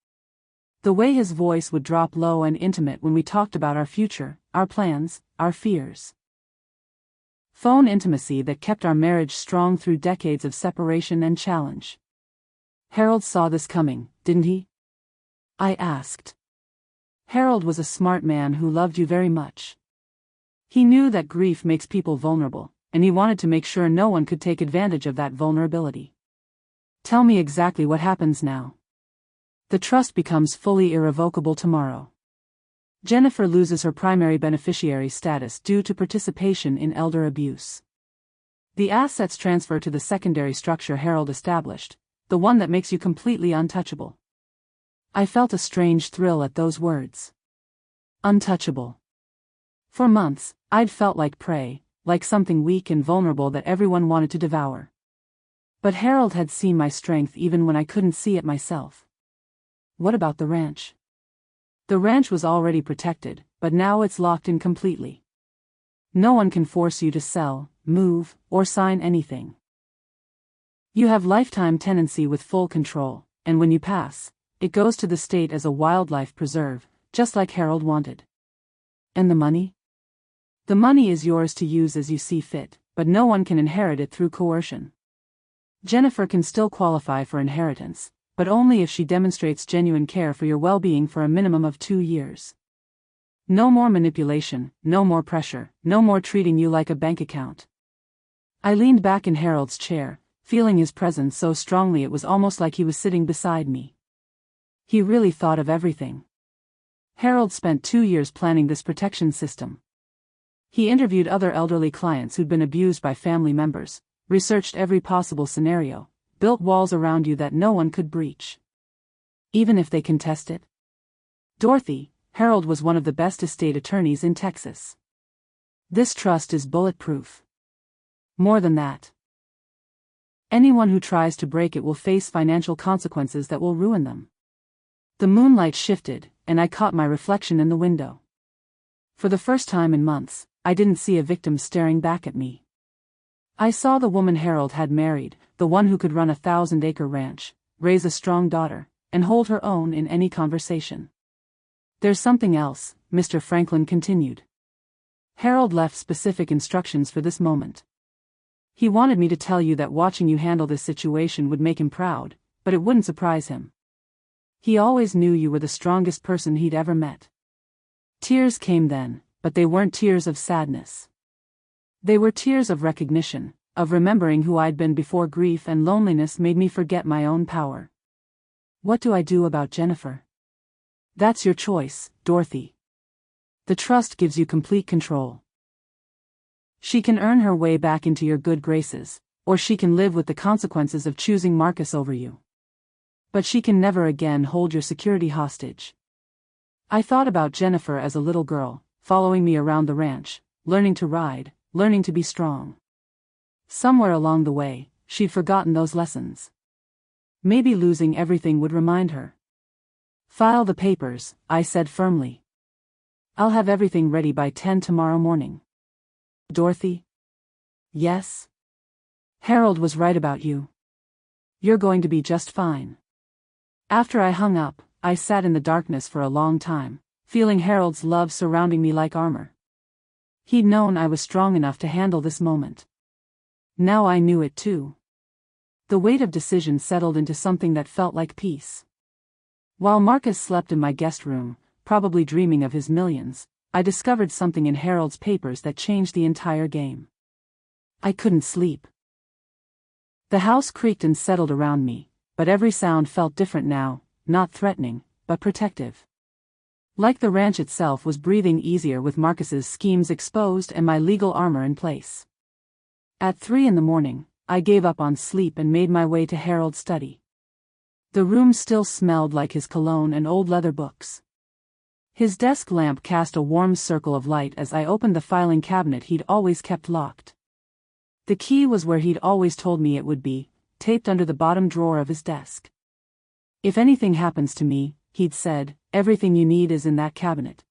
The way his voice would drop low and intimate when we talked about our future, our plans, our fears. Phone intimacy that kept our marriage strong through decades of separation and challenge. Harold saw this coming, didn't he? I asked. Harold was a smart man who loved you very much. He knew that grief makes people vulnerable, and he wanted to make sure no one could take advantage of that vulnerability. Tell me exactly what happens now. The trust becomes fully irrevocable tomorrow. Jennifer loses her primary beneficiary status due to participation in elder abuse. The assets transfer to the secondary structure Harold established, the one that makes you completely untouchable. I felt a strange thrill at those words. Untouchable. For months, I'd felt like prey, like something weak and vulnerable that everyone wanted to devour. But Harold had seen my strength even when I couldn't see it myself. What about the ranch? The ranch was already protected, but now it's locked in completely. No one can force you to sell, move, or sign anything. You have lifetime tenancy with full control, and when you pass, it goes to the state as a wildlife preserve, just like Harold wanted. And the money? The money is yours to use as you see fit, but no one can inherit it through coercion. Jennifer can still qualify for inheritance, but only if she demonstrates genuine care for your well-being for a minimum of 2 years. No more manipulation, no more pressure, no more treating you like a bank account. I leaned back in Harold's chair, feeling his presence so strongly it was almost like he was sitting beside me. He really thought of everything. Harold spent 2 years planning this protection system. He interviewed other elderly clients who'd been abused by family members, researched every possible scenario, built walls around you that no one could breach. Even if they contest it? Dorothy, Harold was one of the best estate attorneys in Texas. This trust is bulletproof. More than that. Anyone who tries to break it will face financial consequences that will ruin them. The moonlight shifted, and I caught my reflection in the window. For the first time in months, I didn't see a victim staring back at me. I saw the woman Harold had married, the one who could run a 1,000-acre ranch, raise a strong daughter, and hold her own in any conversation. There's something else, Mr. Franklin continued. Harold left specific instructions for this moment. He wanted me to tell you that watching you handle this situation would make him proud, but it wouldn't surprise him. He always knew you were the strongest person he'd ever met. Tears came then, but they weren't tears of sadness. They were tears of recognition, of remembering who I'd been before grief and loneliness made me forget my own power. What do I do about Jennifer? That's your choice, Dorothy. The trust gives you complete control. She can earn her way back into your good graces, or she can live with the consequences of choosing Marcus over you. But she can never again hold your security hostage. I thought about Jennifer as a little girl, following me around the ranch, learning to ride, learning to be strong. Somewhere along the way, she'd forgotten those lessons. Maybe losing everything would remind her. File the papers, I said firmly. I'll have everything ready by 10 tomorrow morning. Dorothy? Yes? Harold was right about you. You're going to be just fine. After I hung up, I sat in the darkness for a long time, feeling Harold's love surrounding me like armor. He'd known I was strong enough to handle this moment. Now I knew it too. The weight of decision settled into something that felt like peace. While Marcus slept in my guest room, probably dreaming of his millions, I discovered something in Harold's papers that changed the entire game. I couldn't sleep. The house creaked and settled around me, but every sound felt different now, not threatening, but protective. Like the ranch itself was breathing easier with Marcus's schemes exposed and my legal armor in place. At 3 a.m, I gave up on sleep and made my way to Harold's study. The room still smelled like his cologne and old leather books. His desk lamp cast a warm circle of light as I opened the filing cabinet he'd always kept locked. The key was where he'd always told me it would be, taped under the bottom drawer of his desk. If anything happens to me, he'd said, everything you need is in that cabinet.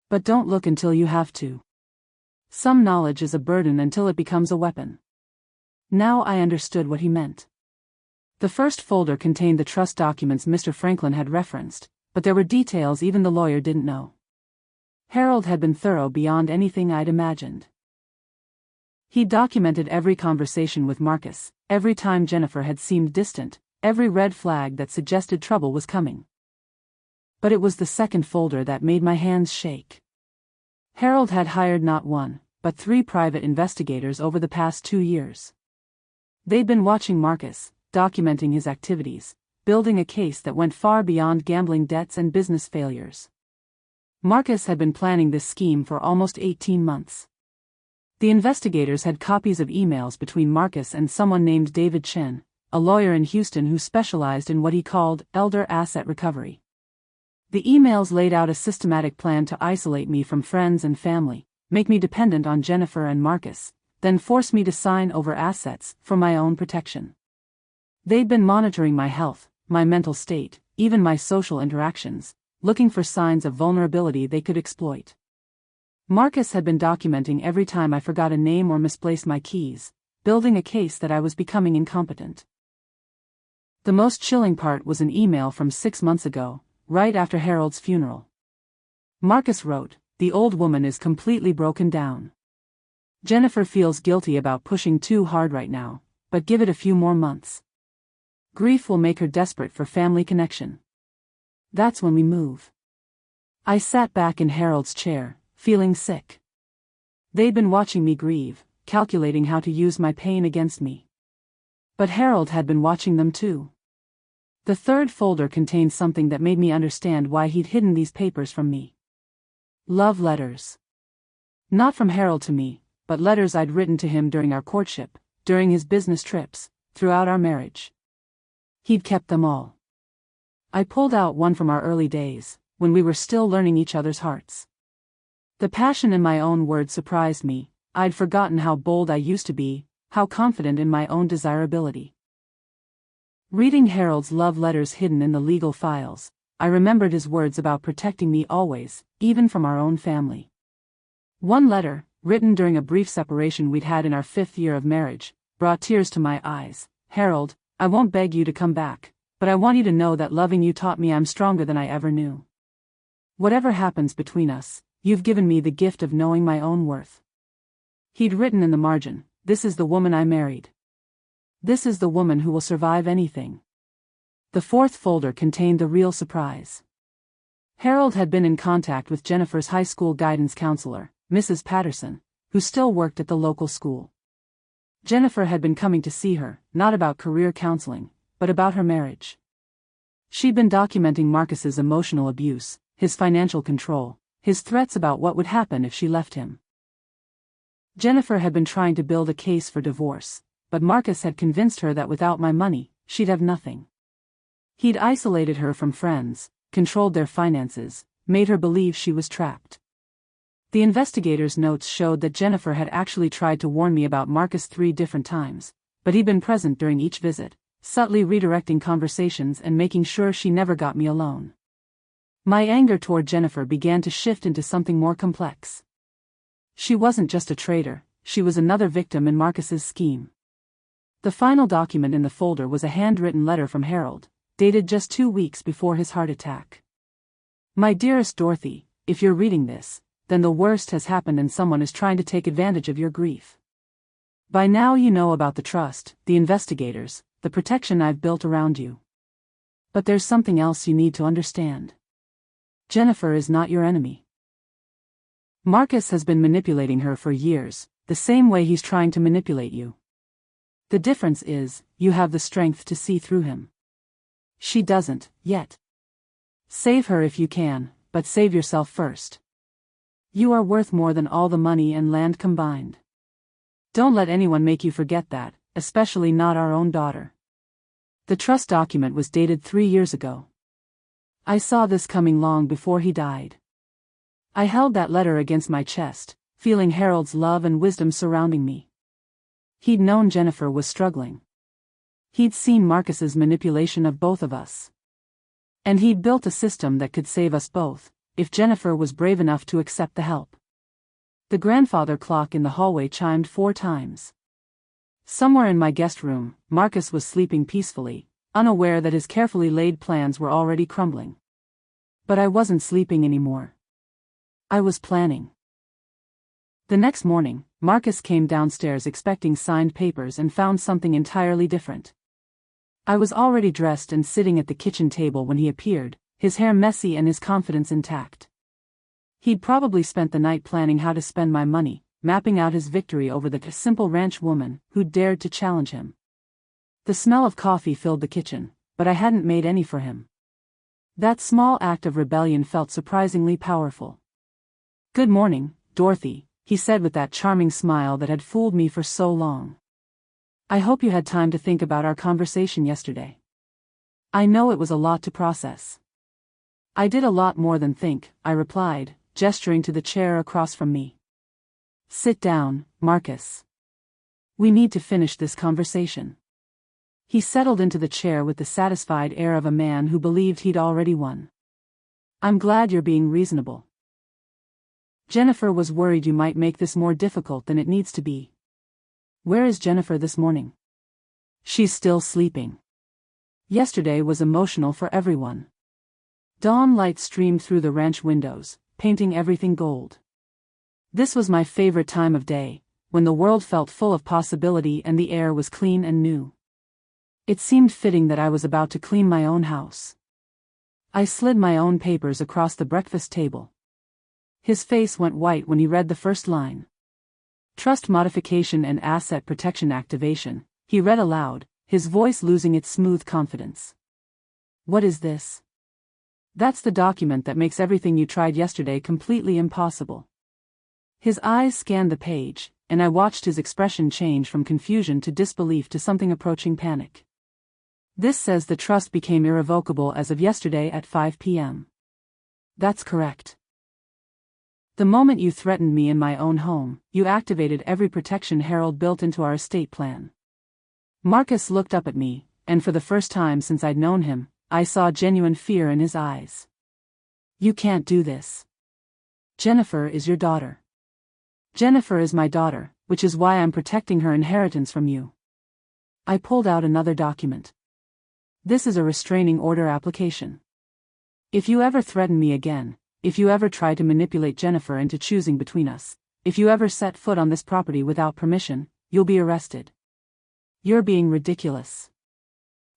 But don't look until you have to. Some knowledge is a burden until it becomes a weapon. Now I understood what he meant. The first folder contained the trust documents Mr. Franklin had referenced, but there were details even the lawyer didn't know. Harold had been thorough beyond anything I'd imagined. He documented every conversation with Marcus, every time Jennifer had seemed distant, every red flag that suggested trouble was coming. But it was the second folder that made my hands shake. Harold had hired not one, but 3 private investigators over the past 2 years. They'd been watching Marcus, documenting his activities, building a case that went far beyond gambling debts and business failures. Marcus had been planning this scheme for almost 18 months. The investigators had copies of emails between Marcus and someone named David Chen, a lawyer in Houston who specialized in what he called elder asset recovery. The emails laid out a systematic plan to isolate me from friends and family, make me dependent on Jennifer and Marcus, then force me to sign over assets for my own protection. They'd been monitoring my health, my mental state, even my social interactions, looking for signs of vulnerability they could exploit. Marcus had been documenting every time I forgot a name or misplaced my keys, building a case that I was becoming incompetent. The most chilling part was an email from 6 months ago, right after Harold's funeral. Marcus wrote, "The old woman is completely broken down. Jennifer feels guilty about pushing too hard right now, but give it a few more months. Grief will make her desperate for family connection. That's when we move." I sat back in Harold's chair, feeling sick. They'd been watching me grieve, calculating how to use my pain against me. But Harold had been watching them too. The third folder contained something that made me understand why he'd hidden these papers from me. Love letters. Not from Harold to me, but letters I'd written to him during our courtship, during his business trips, throughout our marriage. He'd kept them all. I pulled out one from our early days, when we were still learning each other's hearts. The passion in my own words surprised me. I'd forgotten how bold I used to be, how confident in my own desirability. Reading Harold's love letters hidden in the legal files, I remembered his words about protecting me always, even from our own family. One letter, written during a brief separation we'd had in our 5th year of marriage, brought tears to my eyes. "Harold, I won't beg you to come back, but I want you to know that loving you taught me I'm stronger than I ever knew. Whatever happens between us, you've given me the gift of knowing my own worth." He'd written in the margin, "This is the woman I married. This is the woman who will survive anything." The fourth folder contained the real surprise. Harold had been in contact with Jennifer's high school guidance counselor, Mrs. Patterson, who still worked at the local school. Jennifer had been coming to see her, not about career counseling, but about her marriage. She'd been documenting Marcus's emotional abuse, his financial control, his threats about what would happen if she left him. Jennifer had been trying to build a case for divorce, but Marcus had convinced her that without my money, she'd have nothing. He'd isolated her from friends, controlled their finances, made her believe she was trapped. The investigators' notes showed that Jennifer had actually tried to warn me about Marcus 3 different times, but he'd been present during each visit, subtly redirecting conversations and making sure she never got me alone. My anger toward Jennifer began to shift into something more complex. She wasn't just a traitor, she was another victim in Marcus's scheme. The final document in the folder was a handwritten letter from Harold, dated just 2 weeks before his heart attack. "My dearest Dorothy, if you're reading this, then the worst has happened and someone is trying to take advantage of your grief. By now you know about the trust, the investigators, the protection I've built around you. But there's something else you need to understand. Jennifer is not your enemy. Marcus has been manipulating her for years, the same way he's trying to manipulate you. The difference is, you have the strength to see through him. She doesn't, yet. Save her if you can, but save yourself first. You are worth more than all the money and land combined. Don't let anyone make you forget that, especially not our own daughter." The trust document was dated 3 years ago. I saw this coming long before he died. I held that letter against my chest, feeling Harold's love and wisdom surrounding me. He'd known Jennifer was struggling. He'd seen Marcus's manipulation of both of us. And he'd built a system that could save us both, if Jennifer was brave enough to accept the help. The grandfather clock in the hallway chimed 4 times. Somewhere in my guest room, Marcus was sleeping peacefully, unaware that his carefully laid plans were already crumbling. But I wasn't sleeping anymore. I was planning. The next morning, Marcus came downstairs expecting signed papers and found something entirely different. I was already dressed and sitting at the kitchen table when he appeared, his hair messy and his confidence intact. He'd probably spent the night planning how to spend my money, mapping out his victory over the simple ranch woman who'd dared to challenge him. The smell of coffee filled the kitchen, but I hadn't made any for him. That small act of rebellion felt surprisingly powerful. "Good morning, Dorothy," he said with that charming smile that had fooled me for so long. "I hope you had time to think about our conversation yesterday. I know it was a lot to process." "I did a lot more than think," I replied, gesturing to the chair across from me. "Sit down, Marcus. We need to finish this conversation." He settled into the chair with the satisfied air of a man who believed he'd already won. "I'm glad you're being reasonable. Jennifer was worried you might make this more difficult than it needs to be." "Where is Jennifer this morning?" "She's still sleeping. Yesterday was emotional for everyone." Dawn light streamed through the ranch windows, painting everything gold. This was my favorite time of day, when the world felt full of possibility and the air was clean and new. It seemed fitting that I was about to clean my own house. I slid my own papers across the breakfast table. His face went white when he read the first line. "Trust modification and asset protection activation," he read aloud, his voice losing its smooth confidence. "What is this?" "That's the document that makes everything you tried yesterday completely impossible." His eyes scanned the page, and I watched his expression change from confusion to disbelief to something approaching panic. "This says the trust became irrevocable as of yesterday at 5 p.m. "That's correct. The moment you threatened me in my own home, you activated every protection Harold built into our estate plan." Marcus looked up at me, and for the first time since I'd known him, I saw genuine fear in his eyes. "You can't do this. Jennifer is your daughter." "Jennifer is my daughter, which is why I'm protecting her inheritance from you." I pulled out another document. "This is a restraining order application. If you ever threaten me again, if you ever try to manipulate Jennifer into choosing between us, if you ever set foot on this property without permission, you'll be arrested." "You're being ridiculous."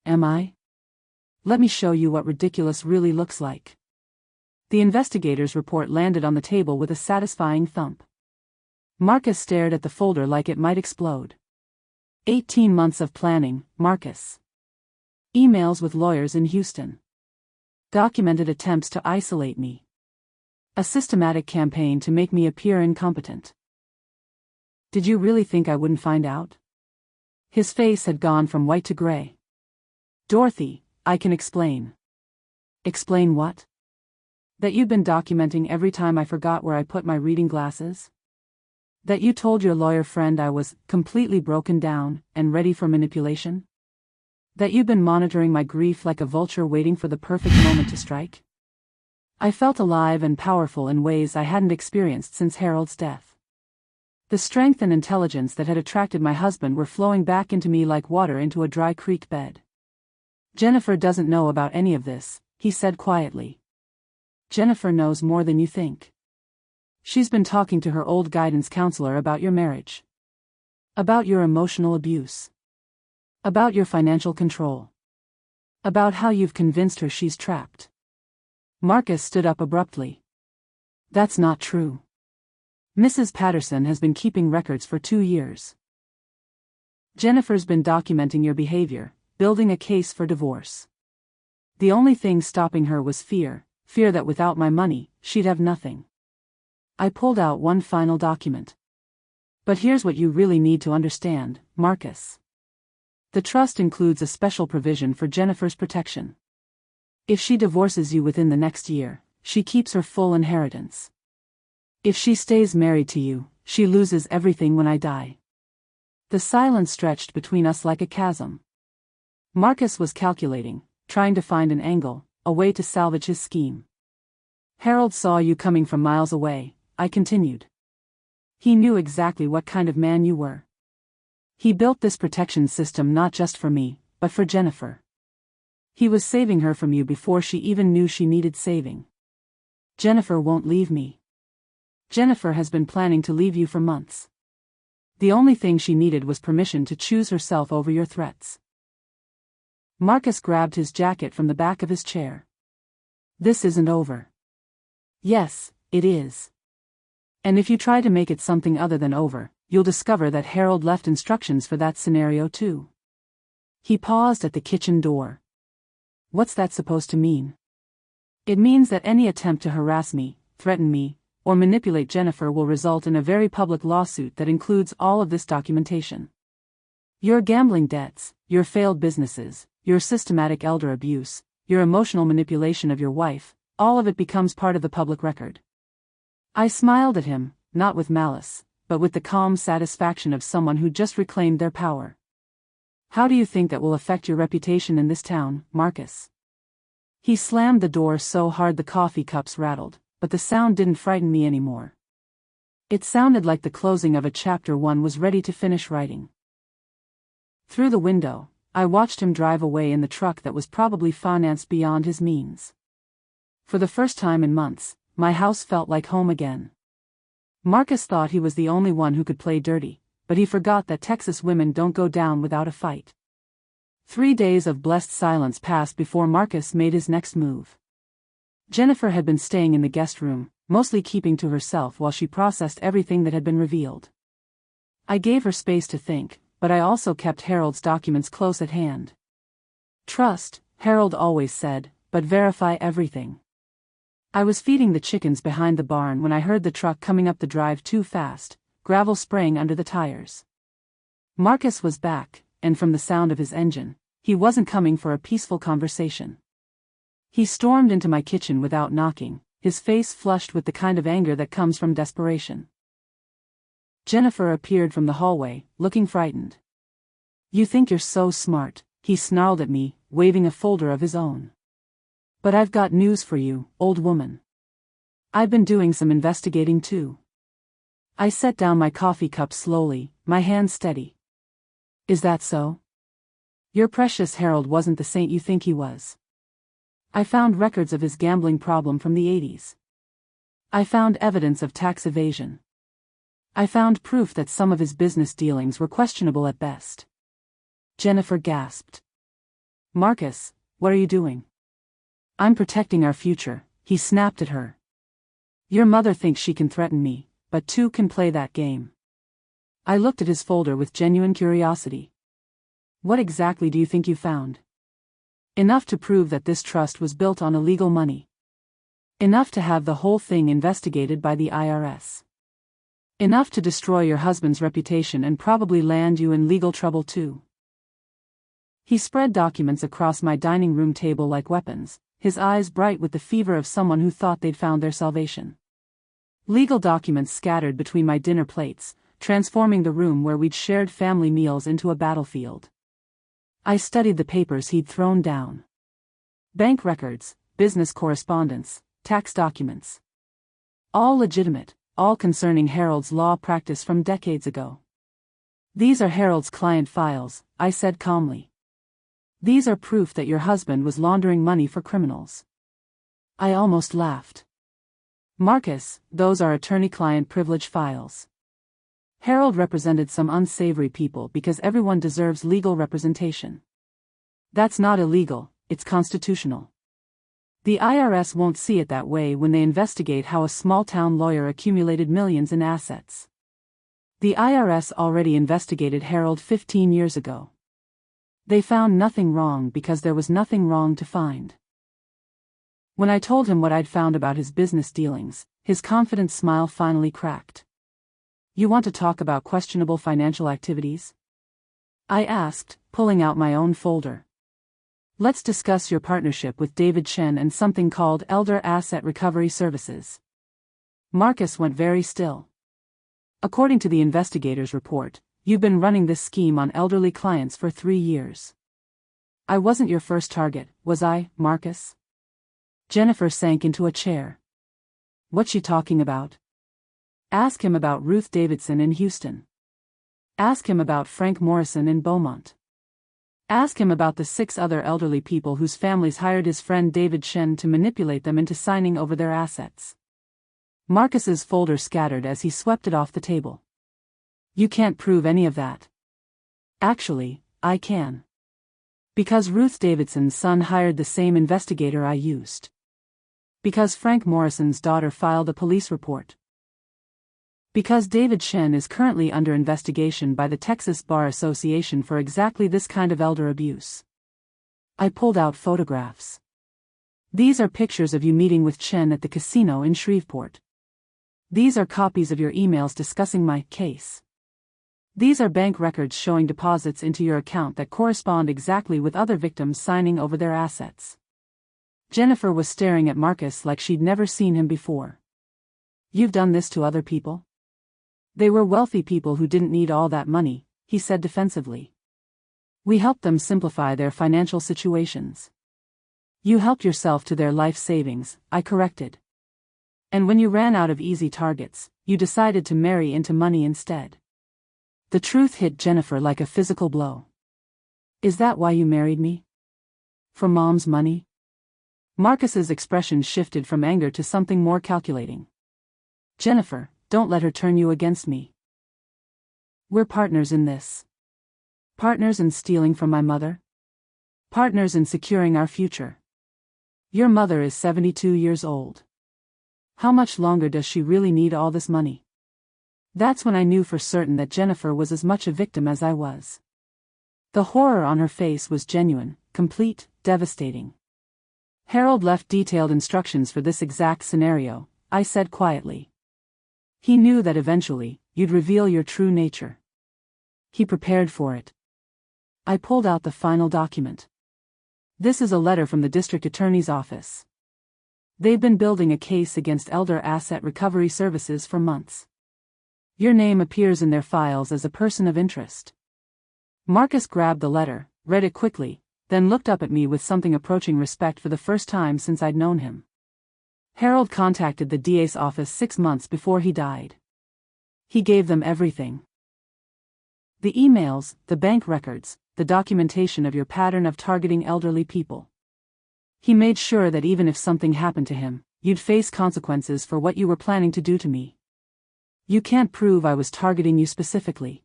"Am I? Let me show you what ridiculous really looks like." The investigator's report landed on the table with a satisfying thump. Marcus stared at the folder like it might explode. 18 months of planning, Marcus. Emails with lawyers in Houston. Documented attempts to isolate me. A systematic campaign to make me appear incompetent. Did you really think I wouldn't find out? His face had gone from white to gray. "Dorothy, I can explain." "Explain what?" "That you'd been documenting every time I forgot where I put my reading glasses? That you told your lawyer friend I was completely broken down and ready for manipulation? That you'd been monitoring my grief like a vulture waiting for the perfect moment to strike?" I felt alive and powerful in ways I hadn't experienced since Harold's death. The strength and intelligence that had attracted my husband were flowing back into me like water into a dry creek bed. "Jennifer doesn't know about any of this," he said quietly. "Jennifer knows more than you think. She's been talking to her old guidance counselor about your marriage. About your emotional abuse. About your financial control. About how you've convinced her she's trapped." Marcus stood up abruptly. "That's not true. Mrs. Patterson has been keeping records for 2 years. Jennifer's been documenting your behavior, building a case for divorce. The only thing stopping her was fear that without my money, she'd have nothing." I pulled out one final document. "But here's what you really need to understand, Marcus. The trust includes a special provision for Jennifer's protection. If she divorces you within the next year, she keeps her full inheritance. If she stays married to you, she loses everything when I die." The silence stretched between us like a chasm. Marcus was calculating, trying to find an angle, a way to salvage his scheme. "Harold saw you coming from miles away," I continued. "He knew exactly what kind of man you were. He built this protection system not just for me, but for Jennifer. He was saving her from you before she even knew she needed saving. Jennifer won't leave me. Jennifer has been planning to leave you for months. The only thing she needed was permission to choose herself over your threats. Marcus grabbed his jacket from the back of his chair. This isn't over. Yes, it is. And if you try to make it something other than over, you'll discover that Harold left instructions for that scenario too. He paused at the kitchen door. What's that supposed to mean? It means that any attempt to harass me, threaten me, or manipulate Jennifer will result in a very public lawsuit that includes all of this documentation. Your gambling debts, your failed businesses, your systematic elder abuse, your emotional manipulation of your wife, all of it becomes part of the public record. I smiled at him, not with malice, but with the calm satisfaction of someone who just reclaimed their power. How do you think that will affect your reputation in this town, Marcus? He slammed the door so hard the coffee cups rattled, but the sound didn't frighten me anymore. It sounded like the closing of a chapter one was ready to finish writing. Through the window, I watched him drive away in the truck that was probably financed beyond his means. For the first time in months, my house felt like home again. Marcus thought he was the only one who could play dirty, but he forgot that Texas women don't go down without a fight. 3 days of blessed silence passed before Marcus made his next move. Jennifer had been staying in the guest room, mostly keeping to herself while she processed everything that had been revealed. I gave her space to think, but I also kept Harold's documents close at hand. Trust, Harold always said, but verify everything. I was feeding the chickens behind the barn when I heard the truck coming up the drive too fast, gravel spraying under the tires. Marcus was back, and from the sound of his engine, he wasn't coming for a peaceful conversation. He stormed into my kitchen without knocking, his face flushed with the kind of anger that comes from desperation. Jennifer appeared from the hallway, looking frightened. You think you're so smart, he snarled at me, waving a folder of his own. But I've got news for you, old woman. I've been doing some investigating too. I set down my coffee cup slowly, my hand steady. Is that so? Your precious Harold wasn't the saint you think he was. I found records of his gambling problem from the 80s. I found evidence of tax evasion. I found proof that some of his business dealings were questionable at best. Jennifer gasped. Marcus, what are you doing? I'm protecting our future, he snapped at her. Your mother thinks she can threaten me, but two can play that game. I looked at his folder with genuine curiosity. What exactly do you think you found? Enough to prove that this trust was built on illegal money. Enough to have the whole thing investigated by the IRS. Enough to destroy your husband's reputation and probably land you in legal trouble too. He spread documents across my dining room table like weapons, his eyes bright with the fever of someone who thought they'd found their salvation. Legal documents scattered between my dinner plates, transforming the room where we'd shared family meals into a battlefield. I studied the papers he'd thrown down. Bank records, business correspondence, tax documents. All legitimate, all concerning Harold's law practice from decades ago. These are Harold's client files, I said calmly. These are proof that your husband was laundering money for criminals. I almost laughed. Marcus, those are attorney-client privilege files. Harold represented some unsavory people because everyone deserves legal representation. That's not illegal, it's constitutional. The IRS won't see it that way when they investigate how a small-town lawyer accumulated millions in assets. The IRS already investigated Harold 15 years ago. They found nothing wrong because there was nothing wrong to find. When I told him what I'd found about his business dealings, his confident smile finally cracked. You want to talk about questionable financial activities? I asked, pulling out my own folder. Let's discuss your partnership with David Chen and something called Elder Asset Recovery Services. Marcus went very still. According to the investigator's report, you've been running this scheme on elderly clients for 3 years. I wasn't your first target, was I, Marcus? Jennifer sank into a chair. What's she talking about? Ask him about Ruth Davidson in Houston. Ask him about Frank Morrison in Beaumont. Ask him about the 6 other elderly people whose families hired his friend David Shen to manipulate them into signing over their assets. Marcus's folder scattered as he swept it off the table. You can't prove any of that. Actually, I can. Because Ruth Davidson's son hired the same investigator I used. Because Frank Morrison's daughter filed a police report. Because David Shen is currently under investigation by the Texas Bar Association for exactly this kind of elder abuse. I pulled out photographs. These are pictures of you meeting with Chen at the casino in Shreveport. These are copies of your emails discussing my case. These are bank records showing deposits into your account that correspond exactly with other victims signing over their assets. Jennifer was staring at Marcus like she'd never seen him before. You've done this to other people? They were wealthy people who didn't need all that money, he said defensively. We helped them simplify their financial situations. You helped yourself to their life savings, I corrected. And when you ran out of easy targets, you decided to marry into money instead. The truth hit Jennifer like a physical blow. Is that why you married me? For Mom's money? Marcus's expression shifted from anger to something more calculating. Jennifer, don't let her turn you against me. We're partners in this. Partners in stealing from my mother. Partners in securing our future. Your mother is 72 years old. How much longer does she really need all this money? That's when I knew for certain that Jennifer was as much a victim as I was. The horror on her face was genuine, complete, devastating. Harold left detailed instructions for this exact scenario, I said quietly. He knew that eventually, you'd reveal your true nature. He prepared for it. I pulled out the final document. This is a letter from the district attorney's office. They've been building a case against Elder Asset Recovery Services for months. Your name appears in their files as a person of interest. Marcus grabbed the letter, read it quickly, then looked up at me with something approaching respect for the first time since I'd known him. Harold contacted the DA's office 6 months before he died. He gave them everything. The emails, the bank records, the documentation of your pattern of targeting elderly people. He made sure that even if something happened to him, you'd face consequences for what you were planning to do to me. You can't prove I was targeting you specifically.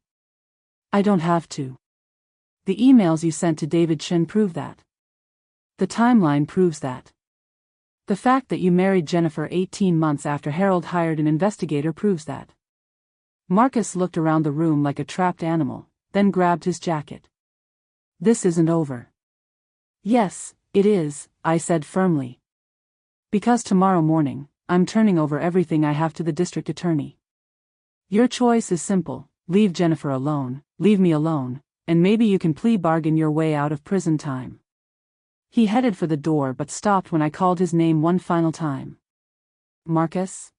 I don't have to. The emails you sent to David Shen prove that. The timeline proves that. The fact that you married Jennifer 18 months after Harold hired an investigator proves that. Marcus looked around the room like a trapped animal, then grabbed his jacket. This isn't over. Yes, it is, I said firmly. Because tomorrow morning, I'm turning over everything I have to the district attorney. Your choice is simple: leave Jennifer alone, leave me alone, and maybe you can plea bargain your way out of prison time. He headed for the door but stopped when I called his name one final time. Marcus?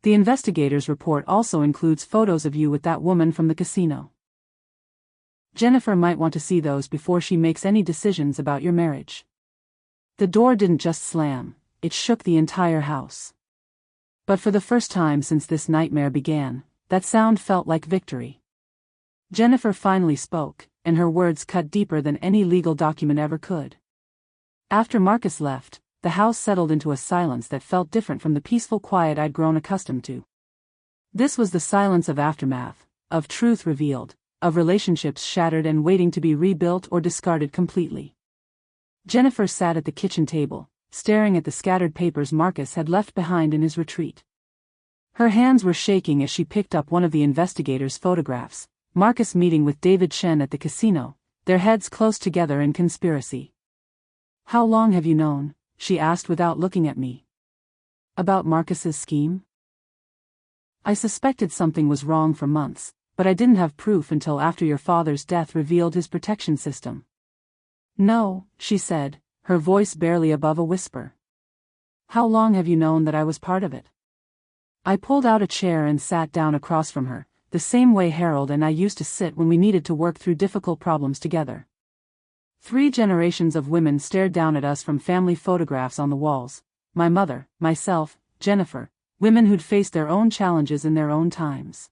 The investigator's report also includes photos of you with that woman from the casino. Jennifer might want to see those before she makes any decisions about your marriage. The door didn't just slam, it shook the entire house. But for the first time since this nightmare began, that sound felt like victory. Jennifer finally spoke, and her words cut deeper than any legal document ever could. After Marcus left, the house settled into a silence that felt different from the peaceful quiet I'd grown accustomed to. This was the silence of aftermath, of truth revealed, of relationships shattered and waiting to be rebuilt or discarded completely. Jennifer sat at the kitchen table, staring at the scattered papers Marcus had left behind in his retreat. Her hands were shaking as she picked up one of the investigator's photographs, Marcus meeting with David Shen at the casino, their heads close together in conspiracy. How long have you known? She asked without looking at me. About Marcus's scheme? I suspected something was wrong for months, but I didn't have proof until after your father's death revealed his protection system. No, she said, her voice barely above a whisper. How long have you known that I was part of it? I pulled out a chair and sat down across from her, the same way Harold and I used to sit when we needed to work through difficult problems together. 3 generations of women stared down at us from family photographs on the walls: my mother, myself, Jennifer, women who'd faced their own challenges in their own times.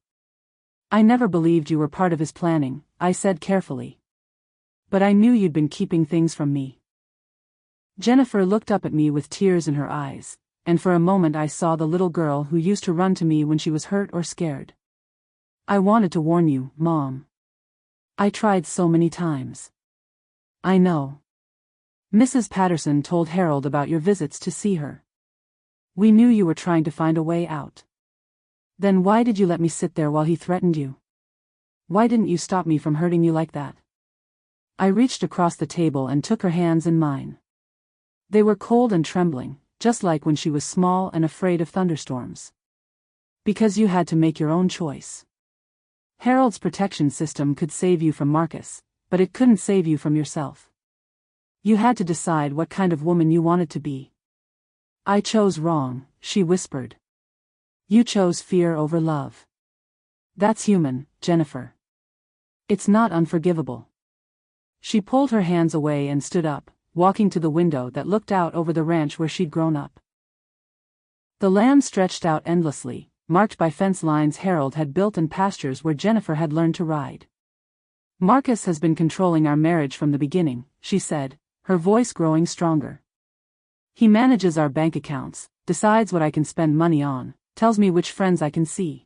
I never believed you were part of his planning, I said carefully. But I knew you'd been keeping things from me. Jennifer looked up at me with tears in her eyes, and for a moment I saw the little girl who used to run to me when she was hurt or scared. I wanted to warn you, Mom. I tried so many times. I know. Mrs. Patterson told Harold about your visits to see her. We knew you were trying to find a way out. Then why did you let me sit there while he threatened you? Why didn't you stop me from hurting you like that? I reached across the table and took her hands in mine. They were cold and trembling, just like when she was small and afraid of thunderstorms. Because you had to make your own choice. Harold's protection system could save you from Marcus, but it couldn't save you from yourself. You had to decide what kind of woman you wanted to be. I chose wrong, she whispered. You chose fear over love. That's human, Jennifer. It's not unforgivable. She pulled her hands away and stood up, walking to the window that looked out over the ranch where she'd grown up. The land stretched out endlessly, marked by fence lines Harold had built and pastures where Jennifer had learned to ride. Marcus has been controlling our marriage from the beginning, she said, her voice growing stronger. He manages our bank accounts, decides what I can spend money on, tells me which friends I can see.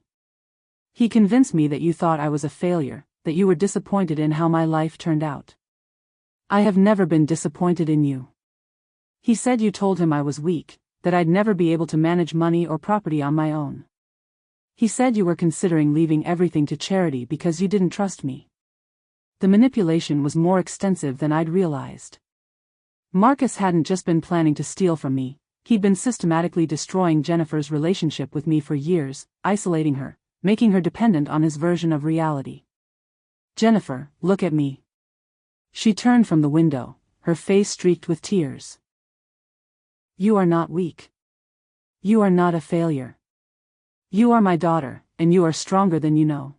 He convinced me that you thought I was a failure, that you were disappointed in how my life turned out. I have never been disappointed in you. He said you told him I was weak, that I'd never be able to manage money or property on my own. He said you were considering leaving everything to charity because you didn't trust me. The manipulation was more extensive than I'd realized. Marcus hadn't just been planning to steal from me, he'd been systematically destroying Jennifer's relationship with me for years, isolating her, making her dependent on his version of reality. Jennifer, look at me. She turned from the window, her face streaked with tears. You are not weak. You are not a failure. You are my daughter, and you are stronger than you know.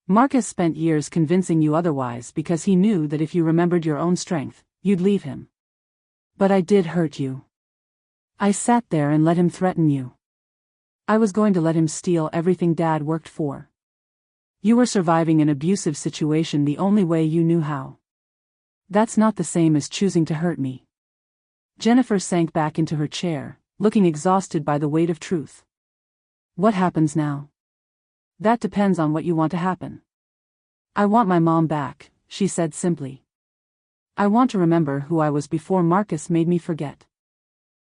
Marcus spent years convincing you otherwise because he knew that if you remembered your own strength, you'd leave him. But I did hurt you. I sat there and let him threaten you. I was going to let him steal everything Dad worked for. You were surviving an abusive situation the only way you knew how. That's not the same as choosing to hurt me. Jennifer sank back into her chair, looking exhausted by the weight of truth. What happens now? That depends on what you want to happen. I want my mom back, she said simply. I want to remember who I was before Marcus made me forget.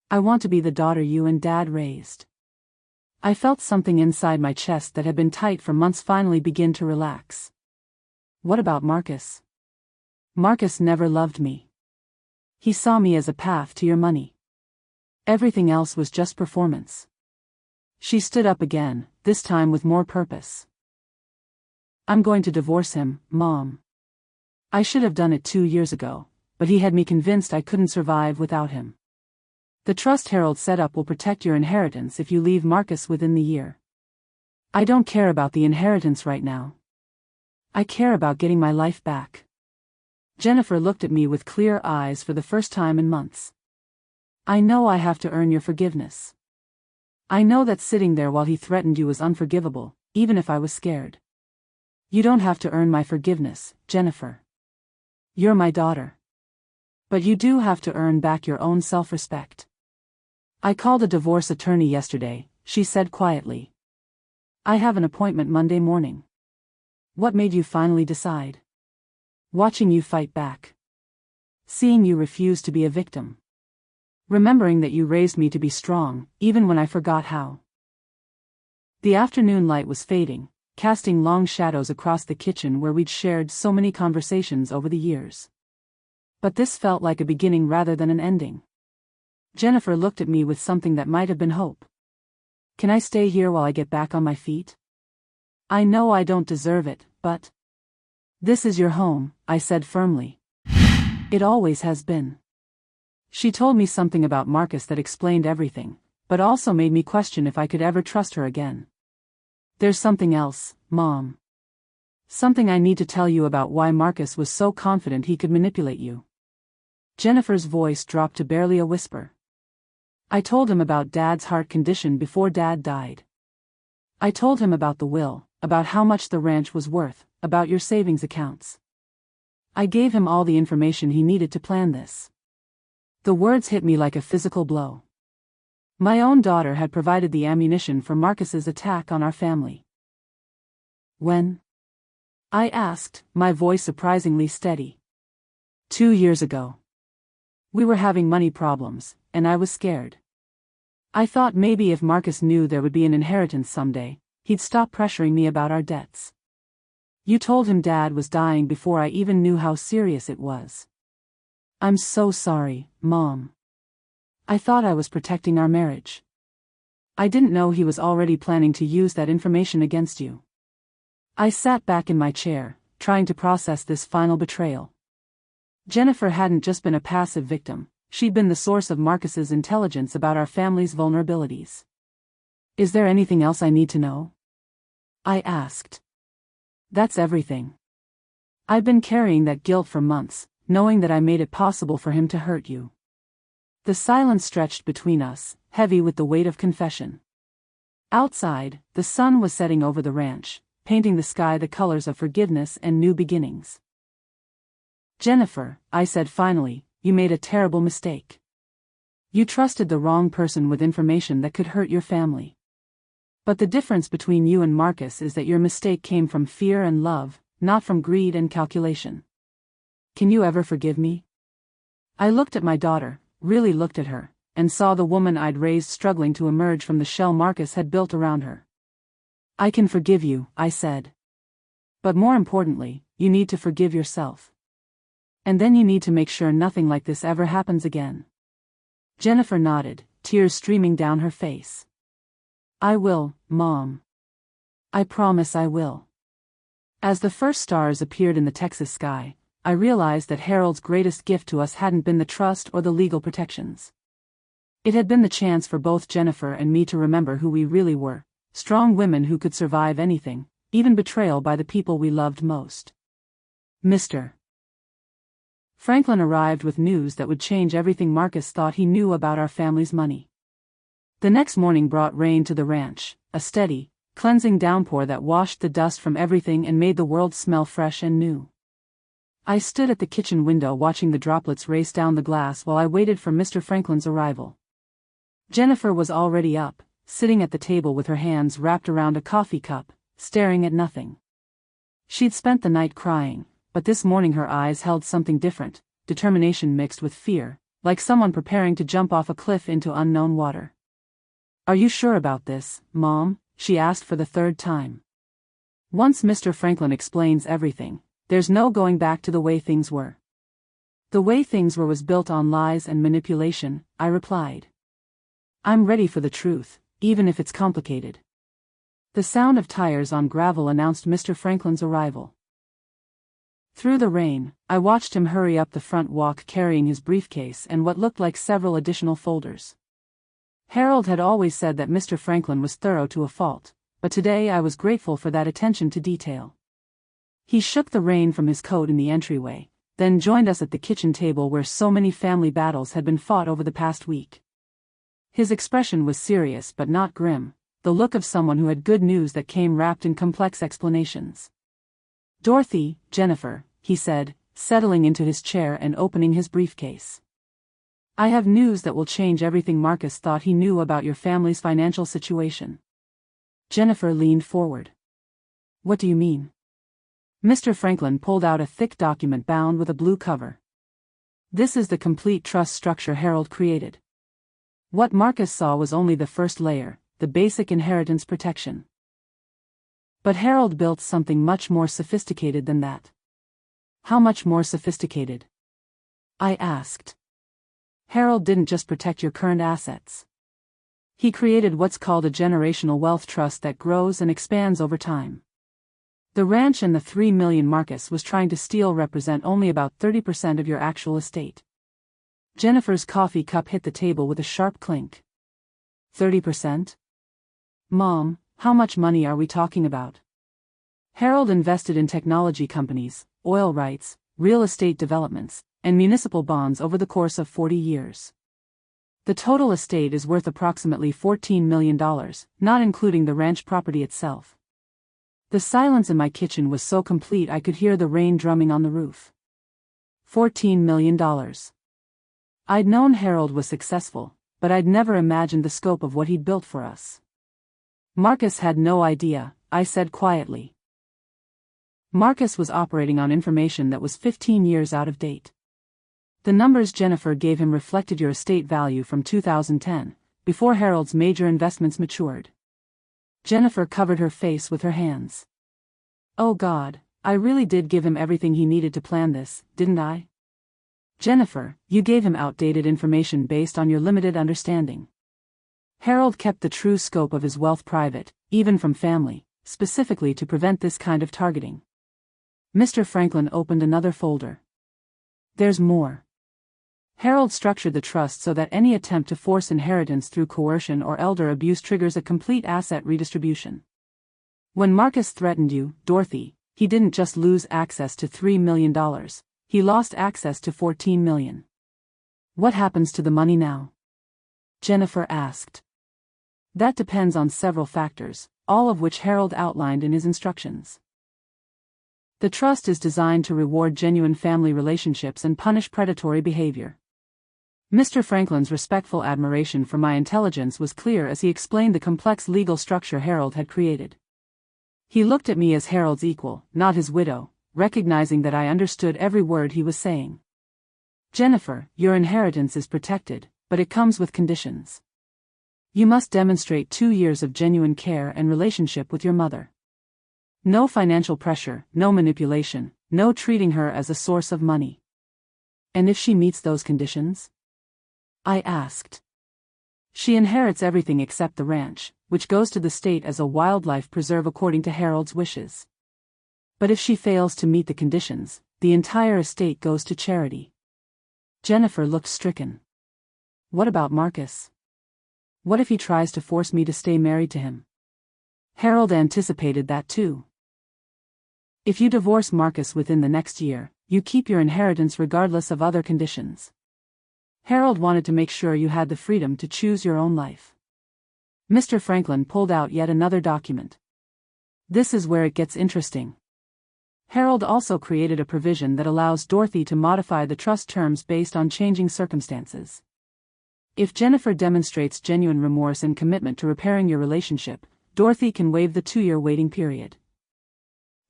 I want to be the daughter you and Dad raised. I felt something inside my chest that had been tight for months finally begin to relax. What about Marcus? Marcus never loved me. He saw me as a path to your money. Everything else was just performance. She stood up again, this time with more purpose. I'm going to divorce him, Mom. I should have done it 2 years ago, but he had me convinced I couldn't survive without him. The trust Harold set up will protect your inheritance if you leave Marcus within the year. I don't care about the inheritance right now. I care about getting my life back. Jennifer looked at me with clear eyes for the first time in months. I know I have to earn your forgiveness. I know that sitting there while he threatened you was unforgivable, even if I was scared. You don't have to earn my forgiveness, Jennifer. You're my daughter. But you do have to earn back your own self-respect. I called a divorce attorney yesterday, she said quietly. I have an appointment Monday morning. What made you finally decide? Watching you fight back. Seeing you refuse to be a victim. Remembering that you raised me to be strong, even when I forgot how. The afternoon light was fading, casting long shadows across the kitchen where we'd shared so many conversations over the years. But this felt like a beginning rather than an ending. Jennifer looked at me with something that might have been hope. Can I stay here while I get back on my feet? I know I don't deserve it, but... This is your home, I said firmly. It always has been. She told me something about Marcus that explained everything, but also made me question if I could ever trust her again. There's something else, Mom. Something I need to tell you about why Marcus was so confident he could manipulate you. Jennifer's voice dropped to barely a whisper. I told him about Dad's heart condition before Dad died. I told him about the will, about how much the ranch was worth, about your savings accounts. I gave him all the information he needed to plan this. The words hit me like a physical blow. My own daughter had provided the ammunition for Marcus's attack on our family. When? I asked, my voice surprisingly steady. 2 years ago. We were having money problems, and I was scared. I thought maybe if Marcus knew there would be an inheritance someday, he'd stop pressuring me about our debts. You told him Dad was dying before I even knew how serious it was. I'm so sorry, Mom. I thought I was protecting our marriage. I didn't know he was already planning to use that information against you. I sat back in my chair, trying to process this final betrayal. Jennifer hadn't just been a passive victim, she'd been the source of Marcus's intelligence about our family's vulnerabilities. Is there anything else I need to know? I asked. That's everything. I've been carrying that guilt for months, knowing that I made it possible for him to hurt you. The silence stretched between us, heavy with the weight of confession. Outside, the sun was setting over the ranch, painting the sky the colors of forgiveness and new beginnings. Jennifer, I said finally, you made a terrible mistake. You trusted the wrong person with information that could hurt your family. But the difference between you and Marcus is that your mistake came from fear and love, not from greed and calculation. Can you ever forgive me? I looked at my daughter, really looked at her, and saw the woman I'd raised struggling to emerge from the shell Marcus had built around her. I can forgive you, I said. But more importantly, you need to forgive yourself. And then you need to make sure nothing like this ever happens again. Jennifer nodded, tears streaming down her face. I will, Mom. I promise I will. As the first stars appeared in the Texas sky, I realized that Harold's greatest gift to us hadn't been the trust or the legal protections. It had been the chance for both Jennifer and me to remember who we really were, strong women who could survive anything, even betrayal by the people we loved most. Mr. Franklin arrived with news that would change everything Marcus thought he knew about our family's money. The next morning brought rain to the ranch, a steady, cleansing downpour that washed the dust from everything and made the world smell fresh and new. I stood at the kitchen window watching the droplets race down the glass while I waited for Mr. Franklin's arrival. Jennifer was already up, sitting at the table with her hands wrapped around a coffee cup, staring at nothing. She'd spent the night crying, but this morning her eyes held something different, determination mixed with fear, like someone preparing to jump off a cliff into unknown water. Are you sure about this, Mom? She asked for the third time. Once Mr. Franklin explains everything, there's no going back to the way things were. The way things were was built on lies and manipulation, I replied. I'm ready for the truth, even if it's complicated. The sound of tires on gravel announced Mr. Franklin's arrival. Through the rain, I watched him hurry up the front walk carrying his briefcase and what looked like several additional folders. Harold had always said that Mr. Franklin was thorough to a fault, but today I was grateful for that attention to detail. He shook the rain from his coat in the entryway, then joined us at the kitchen table where so many family battles had been fought over the past week. His expression was serious but not grim, the look of someone who had good news that came wrapped in complex explanations. Dorothy, Jennifer, he said, settling into his chair and opening his briefcase. I have news that will change everything Marcus thought he knew about your family's financial situation. Jennifer leaned forward. What do you mean? Mr. Franklin pulled out a thick document bound with a blue cover. This is the complete trust structure Harold created. What Marcus saw was only the first layer, the basic inheritance protection. But Harold built something much more sophisticated than that. How much more sophisticated? I asked. Harold didn't just protect your current assets. He created what's called a generational wealth trust that grows and expands over time. The ranch and the $3 million Marcus was trying to steal represent only about 30% of your actual estate. Jennifer's coffee cup hit the table with a sharp clink. 30%? Mom, how much money are we talking about? Harold invested in technology companies, oil rights, real estate developments, and municipal bonds over the course of 40 years. The total estate is worth approximately $14 million, not including the ranch property itself. The silence in my kitchen was so complete I could hear the rain drumming on the roof. $14 million. I'd known Harold was successful, but I'd never imagined the scope of what he'd built for us. Marcus had no idea, I said quietly. Marcus was operating on information that was 15 years out of date. The numbers Jennifer gave him reflected your estate value from 2010, before Harold's major investments matured. Jennifer covered her face with her hands. Oh God, I really did give him everything he needed to plan this, didn't I? Jennifer, you gave him outdated information based on your limited understanding. Harold kept the true scope of his wealth private, even from family, specifically to prevent this kind of targeting. Mr. Franklin opened another folder. There's more. Harold structured the trust so that any attempt to force inheritance through coercion or elder abuse triggers a complete asset redistribution. When Marcus threatened you, Dorothy, he didn't just lose access to $3 million, he lost access to $14 million. What happens to the money now? Jennifer asked. That depends on several factors, all of which Harold outlined in his instructions. The trust is designed to reward genuine family relationships and punish predatory behavior. Mr. Franklin's respectful admiration for my intelligence was clear as he explained the complex legal structure Harold had created. He looked at me as Harold's equal, not his widow, recognizing that I understood every word he was saying. Jennifer, your inheritance is protected, but it comes with conditions. You must demonstrate 2 years of genuine care and relationship with your mother. No financial pressure, no manipulation, no treating her as a source of money. And if she meets those conditions? I asked. She inherits everything except the ranch, which goes to the state as a wildlife preserve according to Harold's wishes. But if she fails to meet the conditions, the entire estate goes to charity. Jennifer looked stricken. What about Marcus? What if he tries to force me to stay married to him? Harold anticipated that too. If you divorce Marcus within the next year, you keep your inheritance regardless of other conditions. Harold wanted to make sure you had the freedom to choose your own life. Mr. Franklin pulled out yet another document. This is where it gets interesting. Harold also created a provision that allows Dorothy to modify the trust terms based on changing circumstances. If Jennifer demonstrates genuine remorse and commitment to repairing your relationship, Dorothy can waive the 2-year waiting period.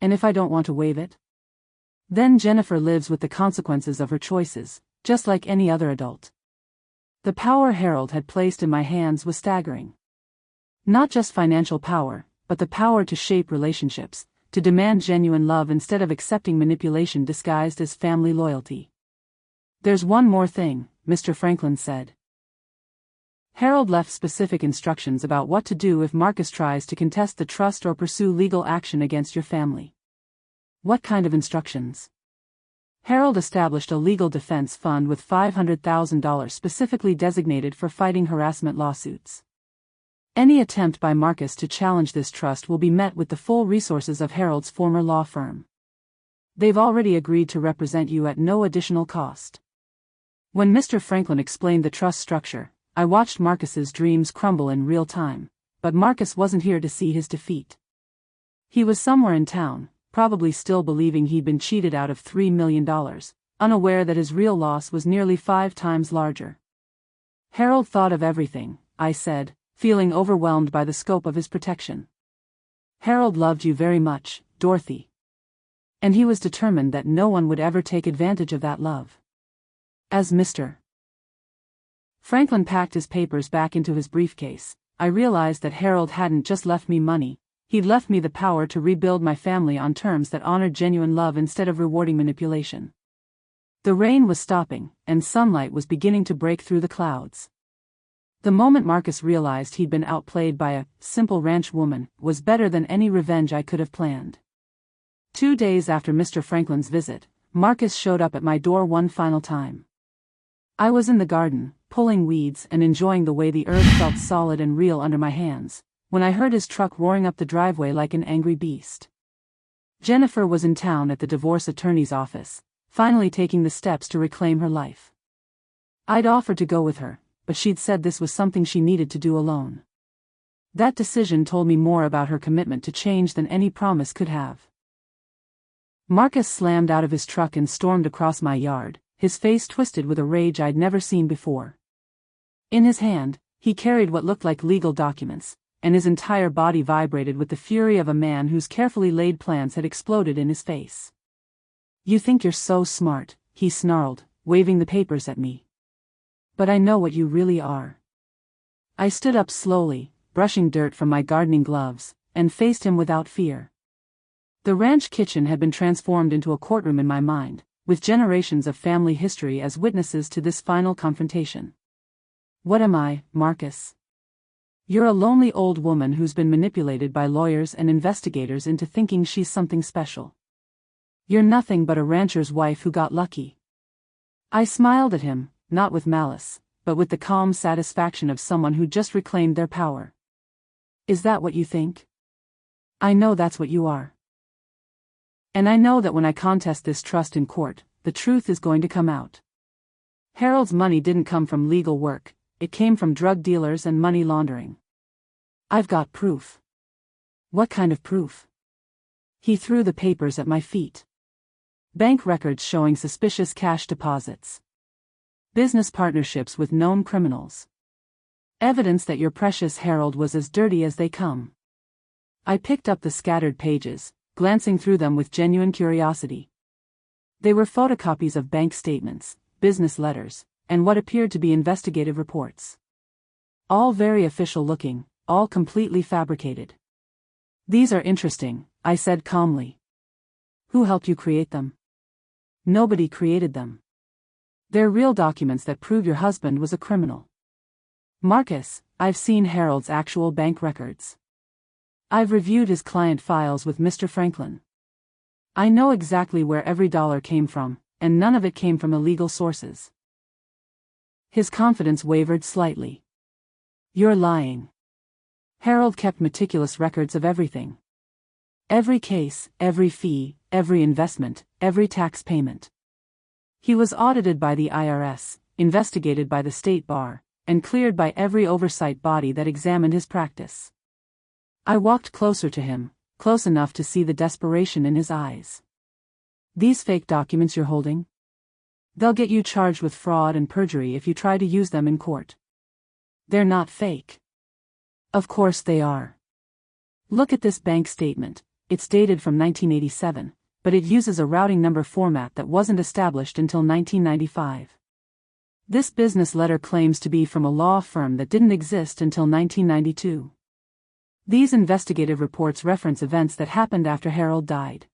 And if I don't want to waive it? Then Jennifer lives with the consequences of her choices, just like any other adult. The power Harold had placed in my hands was staggering. Not just financial power, but the power to shape relationships, to demand genuine love instead of accepting manipulation disguised as family loyalty. There's one more thing, Mr. Franklin said. Harold left specific instructions about what to do if Marcus tries to contest the trust or pursue legal action against your family. What kind of instructions? Harold established a legal defense fund with $500,000 specifically designated for fighting harassment lawsuits. Any attempt by Marcus to challenge this trust will be met with the full resources of Harold's former law firm. They've already agreed to represent you at no additional cost. When Mr. Franklin explained the trust structure, I watched Marcus's dreams crumble in real time, but Marcus wasn't here to see his defeat. He was somewhere in town, probably still believing he'd been cheated out of $3 million, unaware that his real loss was nearly 5 times larger. Harold thought of everything, I said, feeling overwhelmed by the scope of his protection. Harold loved you very much, Dorothy. And he was determined that no one would ever take advantage of that love. As Mr. Franklin packed his papers back into his briefcase, I realized that Harold hadn't just left me money, he'd left me the power to rebuild my family on terms that honored genuine love instead of rewarding manipulation. The rain was stopping, and sunlight was beginning to break through the clouds. The moment Marcus realized he'd been outplayed by a simple ranch woman was better than any revenge I could have planned. 2 days after Mr. Franklin's visit, Marcus showed up at my door one final time. I was in the garden, pulling weeds and enjoying the way the earth felt solid and real under my hands, when I heard his truck roaring up the driveway like an angry beast. Jennifer was in town at the divorce attorney's office, finally taking the steps to reclaim her life. I'd offered to go with her, but she'd said this was something she needed to do alone. That decision told me more about her commitment to change than any promise could have. Marcus slammed out of his truck and stormed across my yard, his face twisted with a rage I'd never seen before. In his hand, he carried what looked like legal documents, and his entire body vibrated with the fury of a man whose carefully laid plans had exploded in his face. "You think you're so smart," he snarled, waving the papers at me. "But I know what you really are." I stood up slowly, brushing dirt from my gardening gloves, and faced him without fear. The ranch kitchen had been transformed into a courtroom in my mind, with generations of family history as witnesses to this final confrontation. "What am I, Marcus? You're a lonely old woman who's been manipulated by lawyers and investigators into thinking she's something special. You're nothing but a rancher's wife who got lucky." I smiled at him, not with malice, but with the calm satisfaction of someone who just reclaimed their power. "Is that what you think? I know that's what you are. And I know that when I contest this trust in court, the truth is going to come out. Harold's money didn't come from legal work, it came from drug dealers and money laundering. I've got proof." "What kind of proof?" He threw the papers at my feet. "Bank records showing suspicious cash deposits. Business partnerships with known criminals. Evidence that your precious Harold was as dirty as they come." I picked up the scattered pages, glancing through them with genuine curiosity. They were photocopies of bank statements, business letters, and what appeared to be investigative reports. All very official looking, all completely fabricated. "These are interesting," I said calmly. "Who helped you create them?" "Nobody created them. They're real documents that prove your husband was a criminal. Marcus, I've seen Harold's actual bank records. I've reviewed his client files with Mr. Franklin. I know exactly where every dollar came from, and none of it came from illegal sources." His confidence wavered slightly. "You're lying. Harold kept meticulous records of everything. Every case, every fee, every investment, every tax payment. He was audited by the IRS, investigated by the state bar, and cleared by every oversight body that examined his practice." I walked closer to him, close enough to see the desperation in his eyes. "These fake documents you're holding? They'll get you charged with fraud and perjury if you try to use them in court. They're not fake." "Of course they are. Look at this bank statement. It's dated from 1987, but it uses a routing number format that wasn't established until 1995. This business letter claims to be from a law firm that didn't exist until 1992. These investigative reports reference events that happened after Harold died."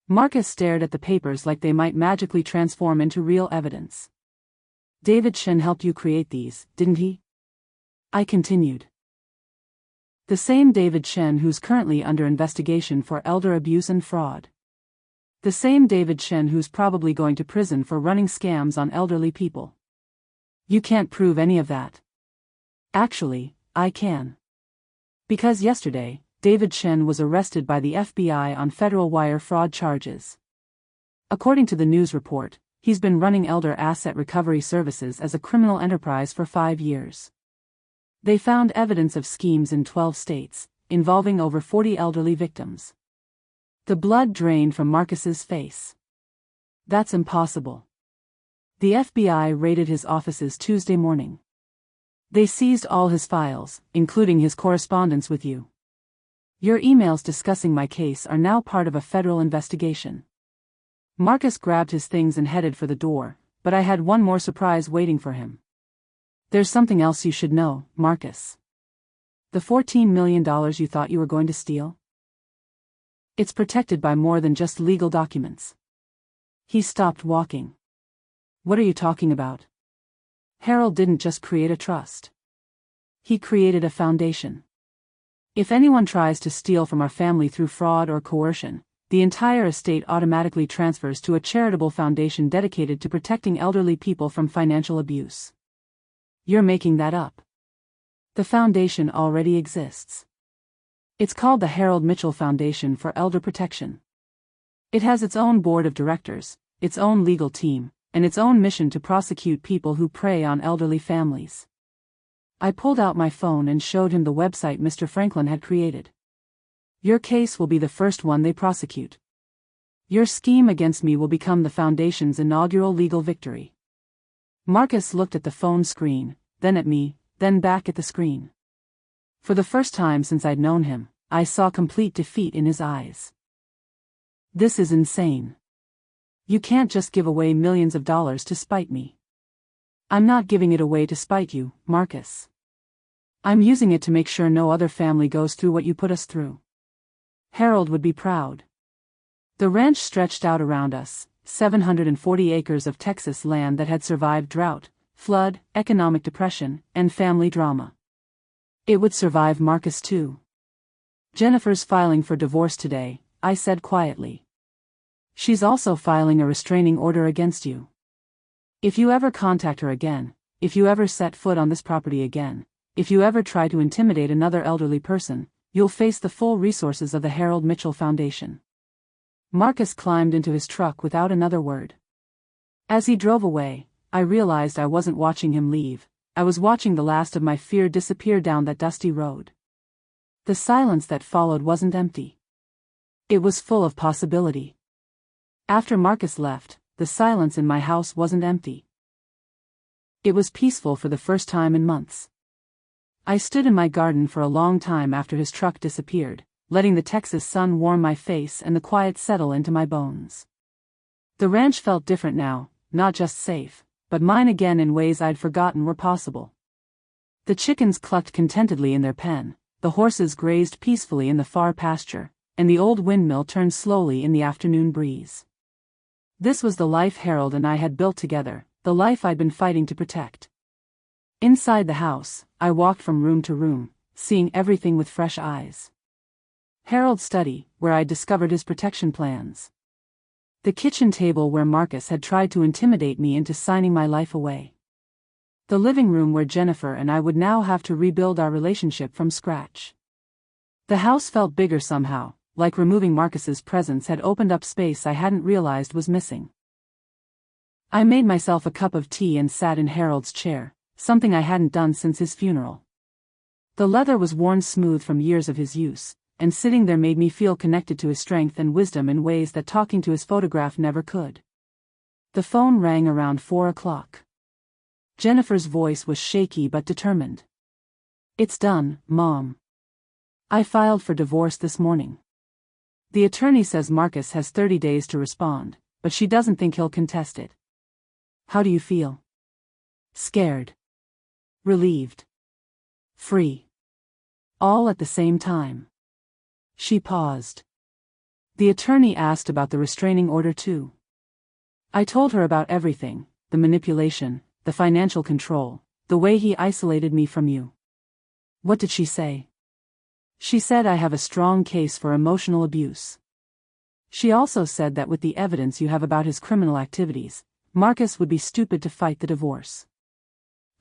Marcus stared at the papers like they might magically transform into real evidence. "David Shen helped you create these, didn't he?" I continued. "The same David Shen who's currently under investigation for elder abuse and fraud. The same David Shen who's probably going to prison for running scams on elderly people." "You can't prove any of that." "Actually, I can. Because yesterday, David Shen was arrested by the FBI on federal wire fraud charges. According to the news report, he's been running elder asset recovery services as a criminal enterprise for 5 years. They found evidence of schemes in 12 states, involving over 40 elderly victims." The blood drained from Marcus's face. "That's impossible. The FBI raided his offices Tuesday morning. They seized all his files, including his correspondence with you. Your emails discussing my case are now part of a federal investigation." Marcus grabbed his things and headed for the door, but I had one more surprise waiting for him. "There's something else you should know, Marcus. The $14 million you thought you were going to steal? It's protected by more than just legal documents." He stopped walking. "What are you talking about? Harold didn't just create a trust. He created a foundation. If anyone tries to steal from our family through fraud or coercion, the entire estate automatically transfers to a charitable foundation dedicated to protecting elderly people from financial abuse." "You're making that up." "The foundation already exists. It's called the Harold Mitchell Foundation for Elder Protection. It has its own board of directors, its own legal team, and its own mission to prosecute people who prey on elderly families. I pulled out my phone and showed him the website Mr. Franklin had created. Your case will be the first one they prosecute. Your scheme against me will become the Foundation's inaugural legal victory. Marcus looked at the phone screen, then at me, then back at the screen. For the first time since I'd known him, I saw complete defeat in his eyes. This is insane. You can't just give away millions of dollars to spite me. I'm not giving it away to spite you, Marcus. I'm using it to make sure no other family goes through what you put us through. Harold would be proud. The ranch stretched out around us, 740 acres of Texas land that had survived drought, flood, economic depression, and family drama. It would survive Marcus too. Jennifer's filing for divorce today, I said quietly. She's also filing a restraining order against you. If you ever contact her again, if you ever set foot on this property again, if you ever try to intimidate another elderly person, you'll face the full resources of the Harold Mitchell Foundation. Marcus climbed into his truck without another word. As he drove away, I realized I wasn't watching him leave, I was watching the last of my fear disappear down that dusty road. The silence that followed wasn't empty. It was full of possibility. After Marcus left, the silence in my house wasn't empty. It was peaceful for the first time in months. I stood in my garden for a long time after his truck disappeared, letting the Texas sun warm my face and the quiet settle into my bones. The ranch felt different now, not just safe, but mine again in ways I'd forgotten were possible. The chickens clucked contentedly in their pen, the horses grazed peacefully in the far pasture, and the old windmill turned slowly in the afternoon breeze. This was the life Harold and I had built together, the life I'd been fighting to protect. Inside the house, I walked from room to room, seeing everything with fresh eyes. Harold's study, where I'd discovered his protection plans. The kitchen table where Marcus had tried to intimidate me into signing my life away. The living room where Jennifer and I would now have to rebuild our relationship from scratch. The house felt bigger somehow, like removing Marcus's presence had opened up space I hadn't realized was missing. I made myself a cup of tea and sat in Harold's chair, something I hadn't done since his funeral. The leather was worn smooth from years of his use, and sitting there made me feel connected to his strength and wisdom in ways that talking to his photograph never could. The phone rang around 4 o'clock. Jennifer's voice was shaky but determined. It's done, Mom. I filed for divorce this morning. The attorney says Marcus has 30 days to respond, but she doesn't think he'll contest it. How do you feel? Scared. Relieved. Free. All at the same time. She paused. The attorney asked about the restraining order too. I told her about everything, the manipulation, the financial control, the way he isolated me from you. What did she say? She said I have a strong case for emotional abuse. She also said that with the evidence you have about his criminal activities, Marcus would be stupid to fight the divorce.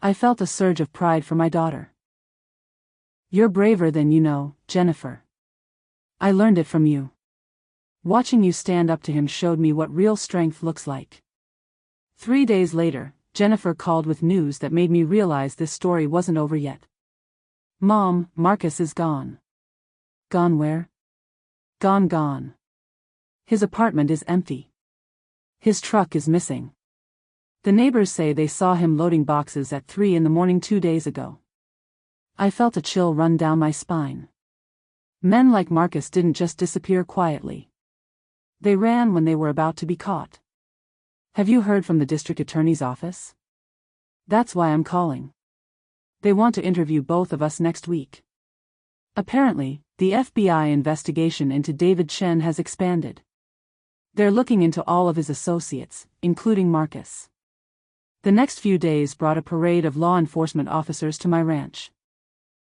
I felt a surge of pride for my daughter. You're braver than you know, Jennifer. I learned it from you. Watching you stand up to him showed me what real strength looks like. 3 days later, Jennifer called with news that made me realize this story wasn't over yet. Mom, Marcus is gone. Gone where? Gone. His apartment is empty. His truck is missing. The neighbors say they saw him loading boxes at 3 in the morning 2 days ago. I felt a chill run down my spine. Men like Marcus didn't just disappear quietly. They ran when they were about to be caught. Have you heard from the district attorney's office? That's why I'm calling. They want to interview both of us next week. Apparently, the FBI investigation into David Chen has expanded. They're looking into all of his associates, including Marcus. The next few days brought a parade of law enforcement officers to my ranch.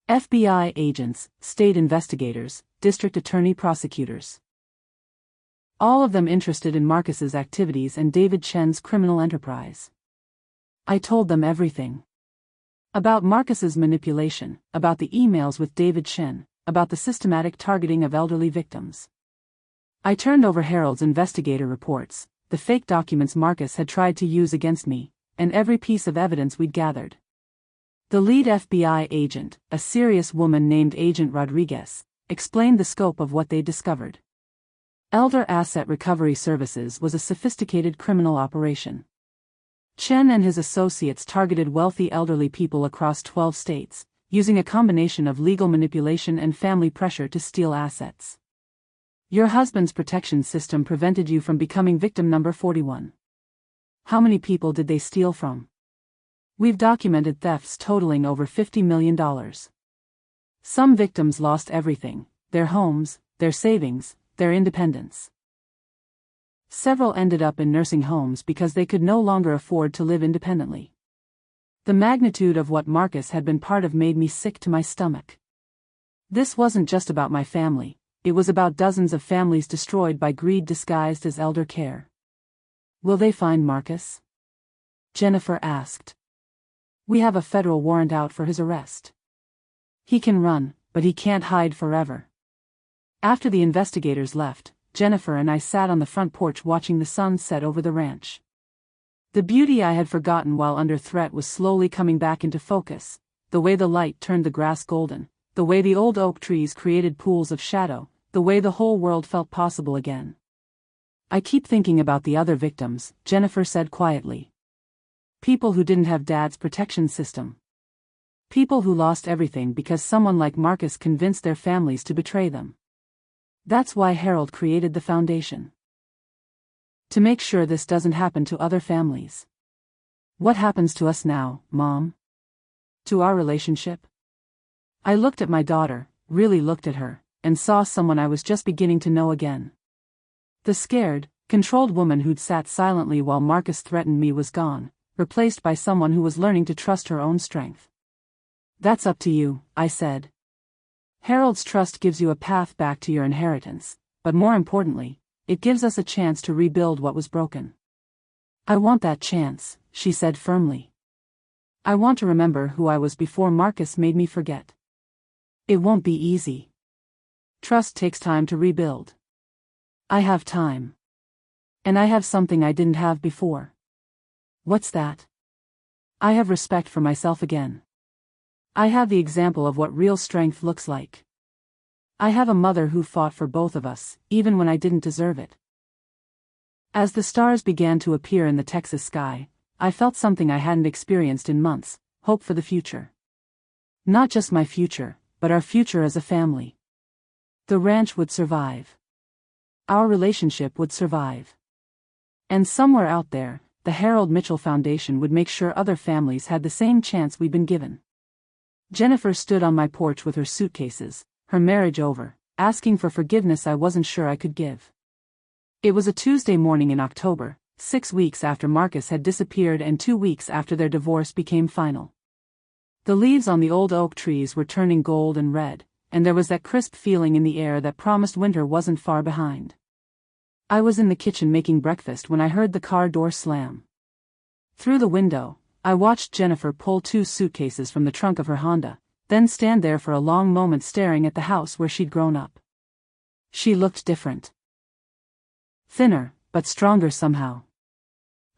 FBI agents, state investigators, district attorney prosecutors. All of them interested in Marcus's activities and David Chen's criminal enterprise. I told them everything. About Marcus's manipulation, about the emails with David Chen, about the systematic targeting of elderly victims. I turned over Harold's investigator reports, the fake documents Marcus had tried to use against me, and every piece of evidence we'd gathered. The lead FBI agent, a serious woman named Agent Rodriguez, explained the scope of what they discovered. Elder Asset Recovery Services was a sophisticated criminal operation. Chen and his associates targeted wealthy elderly people across 12 states, using a combination of legal manipulation and family pressure to steal assets. Your husband's protection system prevented you from becoming victim number 41. How many people did they steal from? We've documented thefts totaling over $50 million. Some victims lost everything: their homes, their savings, their independence. Several ended up in nursing homes because they could no longer afford to live independently. The magnitude of what Marcus had been part of made me sick to my stomach. This wasn't just about my family, it was about dozens of families destroyed by greed disguised as elder care. Will they find Marcus? Jennifer asked. We have a federal warrant out for his arrest. He can run, but he can't hide forever. After the investigators left, Jennifer and I sat on the front porch watching the sun set over the ranch. The beauty I had forgotten while under threat was slowly coming back into focus, the way the light turned the grass golden, the way the old oak trees created pools of shadow, the way the whole world felt possible again. I keep thinking about the other victims, Jennifer said quietly. People who didn't have Dad's protection system. People who lost everything because someone like Marcus convinced their families to betray them. That's why Harold created the foundation. To make sure this doesn't happen to other families. What happens to us now, Mom? To our relationship? I looked at my daughter, really looked at her, and saw someone I was just beginning to know again. The scared, controlled woman who'd sat silently while Marcus threatened me was gone, replaced by someone who was learning to trust her own strength. That's up to you, I said. Harold's trust gives you a path back to your inheritance, but more importantly, it gives us a chance to rebuild what was broken. I want that chance, she said firmly. I want to remember who I was before Marcus made me forget. It won't be easy. Trust takes time to rebuild. I have time. And I have something I didn't have before. What's that? I have respect for myself again. I have the example of what real strength looks like. I have a mother who fought for both of us, even when I didn't deserve it. As the stars began to appear in the Texas sky, I felt something I hadn't experienced in months: hope for the future. Not just my future, but our future as a family. The ranch would survive. Our relationship would survive. And somewhere out there, the Harold Mitchell Foundation would make sure other families had the same chance we'd been given. Jennifer stood on my porch with her suitcases, her marriage over, asking for forgiveness I wasn't sure I could give. It was a Tuesday morning in October, 6 weeks after Marcus had disappeared and 2 weeks after their divorce became final. The leaves on the old oak trees were turning gold and red, and there was that crisp feeling in the air that promised winter wasn't far behind. I was in the kitchen making breakfast when I heard the car door slam. Through the window, I watched Jennifer pull 2 suitcases from the trunk of her Honda, then stand there for a long moment staring at the house where she'd grown up. She looked different. Thinner, but stronger somehow.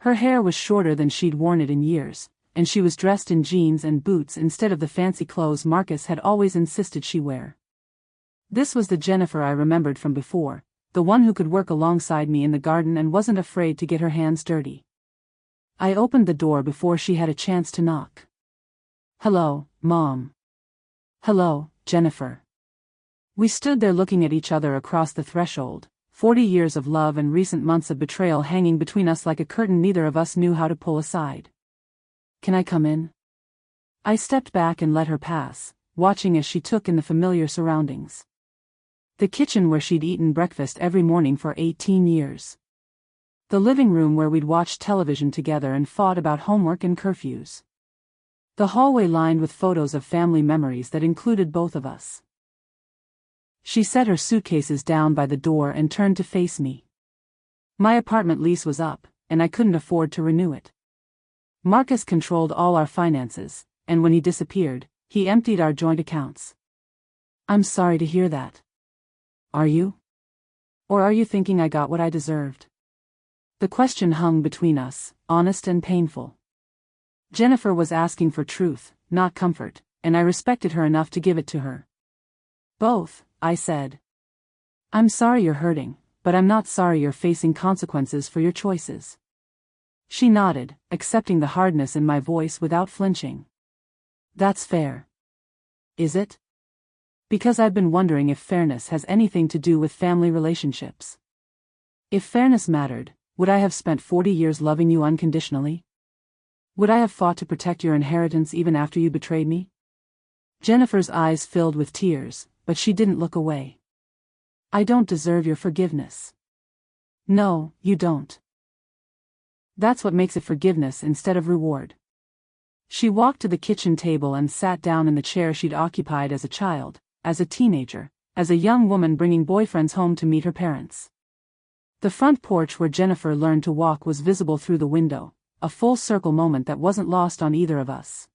Her hair was shorter than she'd worn it in years, and she was dressed in jeans and boots instead of the fancy clothes Marcus had always insisted she wear. This was the Jennifer I remembered from before, the one who could work alongside me in the garden and wasn't afraid to get her hands dirty. I opened the door before she had a chance to knock. Hello, Mom. Hello, Jennifer. We stood there looking at each other across the threshold, 40 years of love and recent months of betrayal hanging between us like a curtain neither of us knew how to pull aside. Can I come in? I stepped back and let her pass, watching as she took in the familiar surroundings. The kitchen where she'd eaten breakfast every morning for 18 years. The living room where we'd watched television together and fought about homework and curfews. The hallway lined with photos of family memories that included both of us. She set her suitcases down by the door and turned to face me. My apartment lease was up, and I couldn't afford to renew it. Marcus controlled all our finances, and when he disappeared, he emptied our joint accounts. I'm sorry to hear that. Are you? Or are you thinking I got what I deserved? The question hung between us, honest and painful. Jennifer was asking for truth, not comfort, and I respected her enough to give it to her. Both, I said. I'm sorry you're hurting, but I'm not sorry you're facing consequences for your choices. She nodded, accepting the hardness in my voice without flinching. That's fair. Is it? Because I've been wondering if fairness has anything to do with family relationships. If fairness mattered, would I have spent 40 years loving you unconditionally? Would I have fought to protect your inheritance even after you betrayed me? Jennifer's eyes filled with tears, but she didn't look away. I don't deserve your forgiveness. No, you don't. That's what makes it forgiveness instead of reward. She walked to the kitchen table and sat down in the chair she'd occupied as a child, as a teenager, as a young woman bringing boyfriends home to meet her parents. The front porch where Jennifer learned to walk was visible through the window, a full-circle moment that wasn't lost on either of us.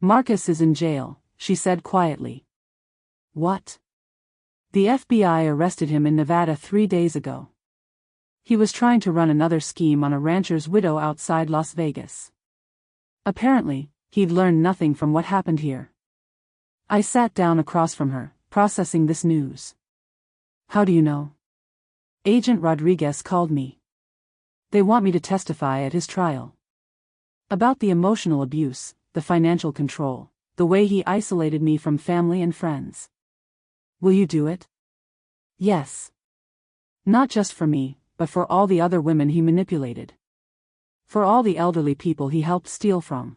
Marcus is in jail, she said quietly. What? The FBI arrested him in Nevada 3 days ago. He was trying to run another scheme on a rancher's widow outside Las Vegas. Apparently, he'd learned nothing from what happened here. I sat down across from her, processing this news. How do you know? Agent Rodriguez called me. They want me to testify at his trial. About the emotional abuse, the financial control, the way he isolated me from family and friends. Will you do it? Yes. Not just for me, but for all the other women he manipulated. For all the elderly people he helped steal from.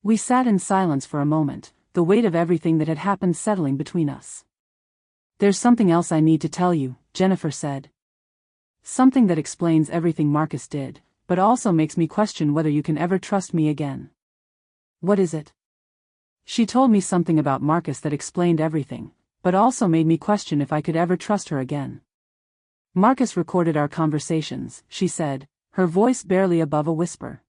We sat in silence for a moment, the weight of everything that had happened settling between us. There's something else I need to tell you, Jennifer said. Something that explains everything Marcus did, but also makes me question whether you can ever trust me again. What is it? She told me something about Marcus that explained everything, but also made me question if I could ever trust her again. Marcus recorded our conversations, she said, her voice barely above a whisper.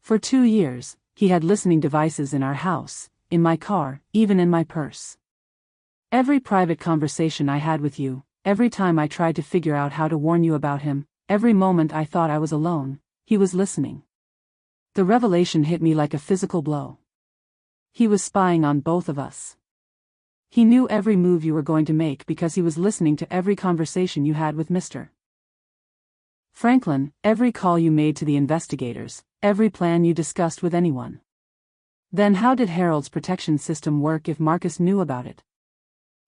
For 2 years, he had listening devices in our house, in my car, even in my purse. Every private conversation I had with you, every time I tried to figure out how to warn you about him, every moment I thought I was alone, he was listening. The revelation hit me like a physical blow. He was spying on both of us. He knew every move you were going to make because he was listening to every conversation you had with Mr. Franklin, every call you made to the investigators, every plan you discussed with anyone. Then how did Harold's protection system work if Marcus knew about it?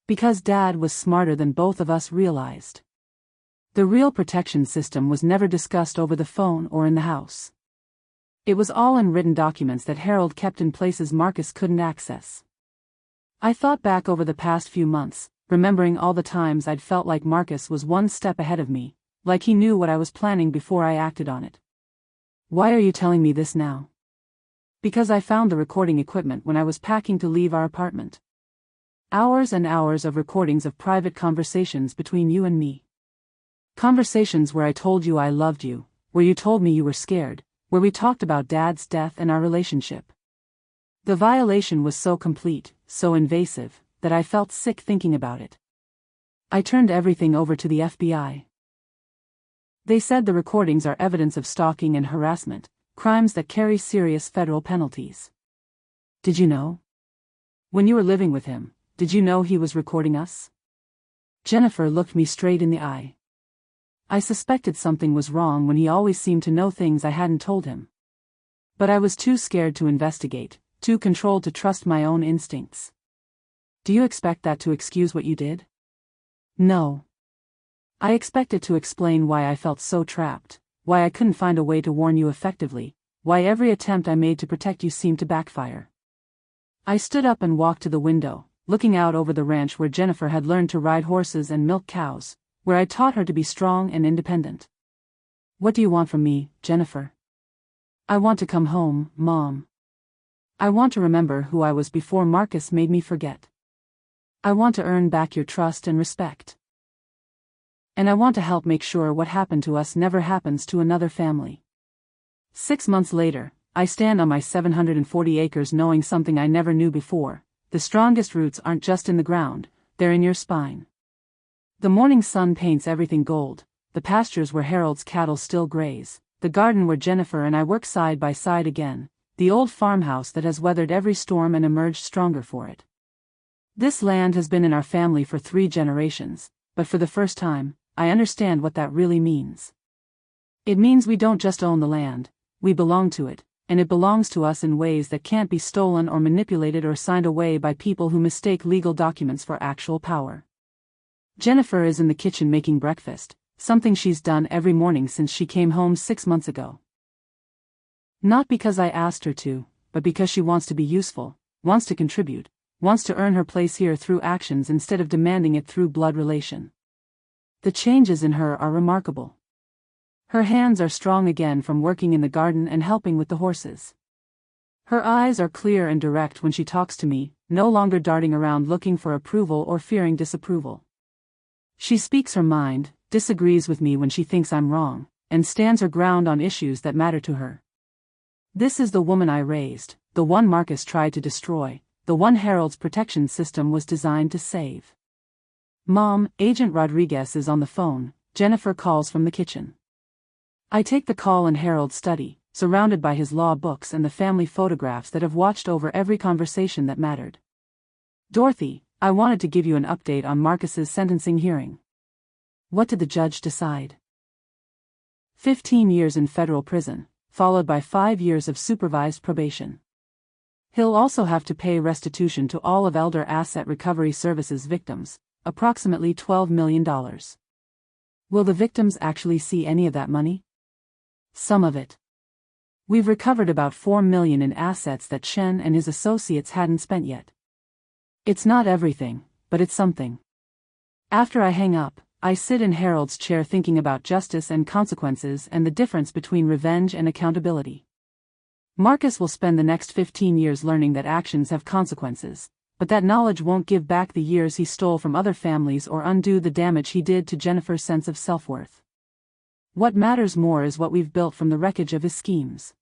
Because Dad was smarter than both of us realized. The real protection system was never discussed over the phone or in the house. It was all in written documents that Harold kept in places Marcus couldn't access. I thought back over the past few months, remembering all the times I'd felt like Marcus was one step ahead of me, like he knew what I was planning before I acted on it. Why are you telling me this now? Because I found the recording equipment when I was packing to leave our apartment. Hours and hours of recordings of private conversations between you and me. Conversations where I told you I loved you, where you told me you were scared, where we talked about Dad's death and our relationship. The violation was so complete, so invasive, that I felt sick thinking about it. I turned everything over to the FBI. They said the recordings are evidence of stalking and harassment, crimes that carry serious federal penalties. Did you know? When you were living with him, did you know he was recording us? Jennifer looked me straight in the eye. I suspected something was wrong when he always seemed to know things I hadn't told him. But I was too scared to investigate, too controlled to trust my own instincts. Do you expect that to excuse what you did? No. I expect it to explain why I felt so trapped, why I couldn't find a way to warn you effectively, why every attempt I made to protect you seemed to backfire. I stood up and walked to the window, looking out over the ranch where Jennifer had learned to ride horses and milk cows, where I taught her to be strong and independent. What do you want from me, Jennifer? I want to come home, Mom. I want to remember who I was before Marcus made me forget. I want to earn back your trust and respect. And I want to help make sure what happened to us never happens to another family. 6 months later, I stand on my 740 acres knowing something I never knew before. The strongest roots aren't just in the ground, they're in your spine. The morning sun paints everything gold, the pastures where Harold's cattle still graze, the garden where Jennifer and I work side by side again, the old farmhouse that has weathered every storm and emerged stronger for it. This land has been in our family for 3 generations, but for the first time, I understand what that really means. It means we don't just own the land, we belong to it, and it belongs to us in ways that can't be stolen or manipulated or signed away by people who mistake legal documents for actual power. Jennifer is in the kitchen making breakfast, something she's done every morning since she came home 6 months ago. Not because I asked her to, but because she wants to be useful, wants to contribute, wants to earn her place here through actions instead of demanding it through blood relation. The changes in her are remarkable. Her hands are strong again from working in the garden and helping with the horses. Her eyes are clear and direct when she talks to me, no longer darting around looking for approval or fearing disapproval. She speaks her mind, disagrees with me when she thinks I'm wrong, and stands her ground on issues that matter to her. This is the woman I raised, the one Marcus tried to destroy, the one Harold's protection system was designed to save. Mom, Agent Rodriguez is on the phone, Jennifer calls from the kitchen. I take the call in Harold's study, surrounded by his law books and the family photographs that have watched over every conversation that mattered. Dorothy, I wanted to give you an update on Marcus's sentencing hearing. What did the judge decide? 15 years in federal prison, followed by 5 years of supervised probation. He'll also have to pay restitution to all of Elder Asset Recovery Services victims, approximately $12 million. Will the victims actually see any of that money? Some of it. We've recovered about $4 million in assets that Shen and his associates hadn't spent yet. It's not everything, but it's something. After I hang up, I sit in Harold's chair thinking about justice and consequences and the difference between revenge and accountability. Marcus will spend the next 15 years learning that actions have consequences, but that knowledge won't give back the years he stole from other families or undo the damage he did to Jennifer's sense of self-worth. What matters more is what we've built from the wreckage of his schemes.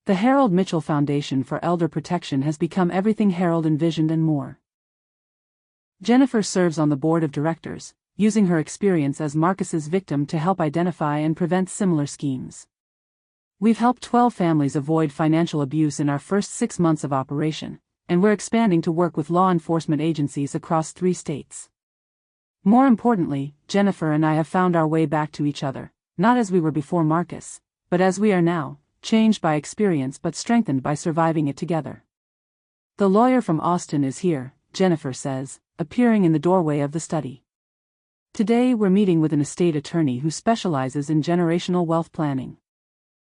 The Harold Mitchell Foundation for Elder Protection has become everything Harold envisioned and more. Jennifer serves on the board of directors, using her experience as Marcus's victim to help identify and prevent similar schemes. We've helped 12 families avoid financial abuse in our first 6 months of operation, and we're expanding to work with law enforcement agencies across 3 states. More importantly, Jennifer and I have found our way back to each other, not as we were before Marcus, but as we are now, changed by experience but strengthened by surviving it together. The lawyer from Austin is here, Jennifer says, appearing in the doorway of the study. Today we're meeting with an estate attorney who specializes in generational wealth planning.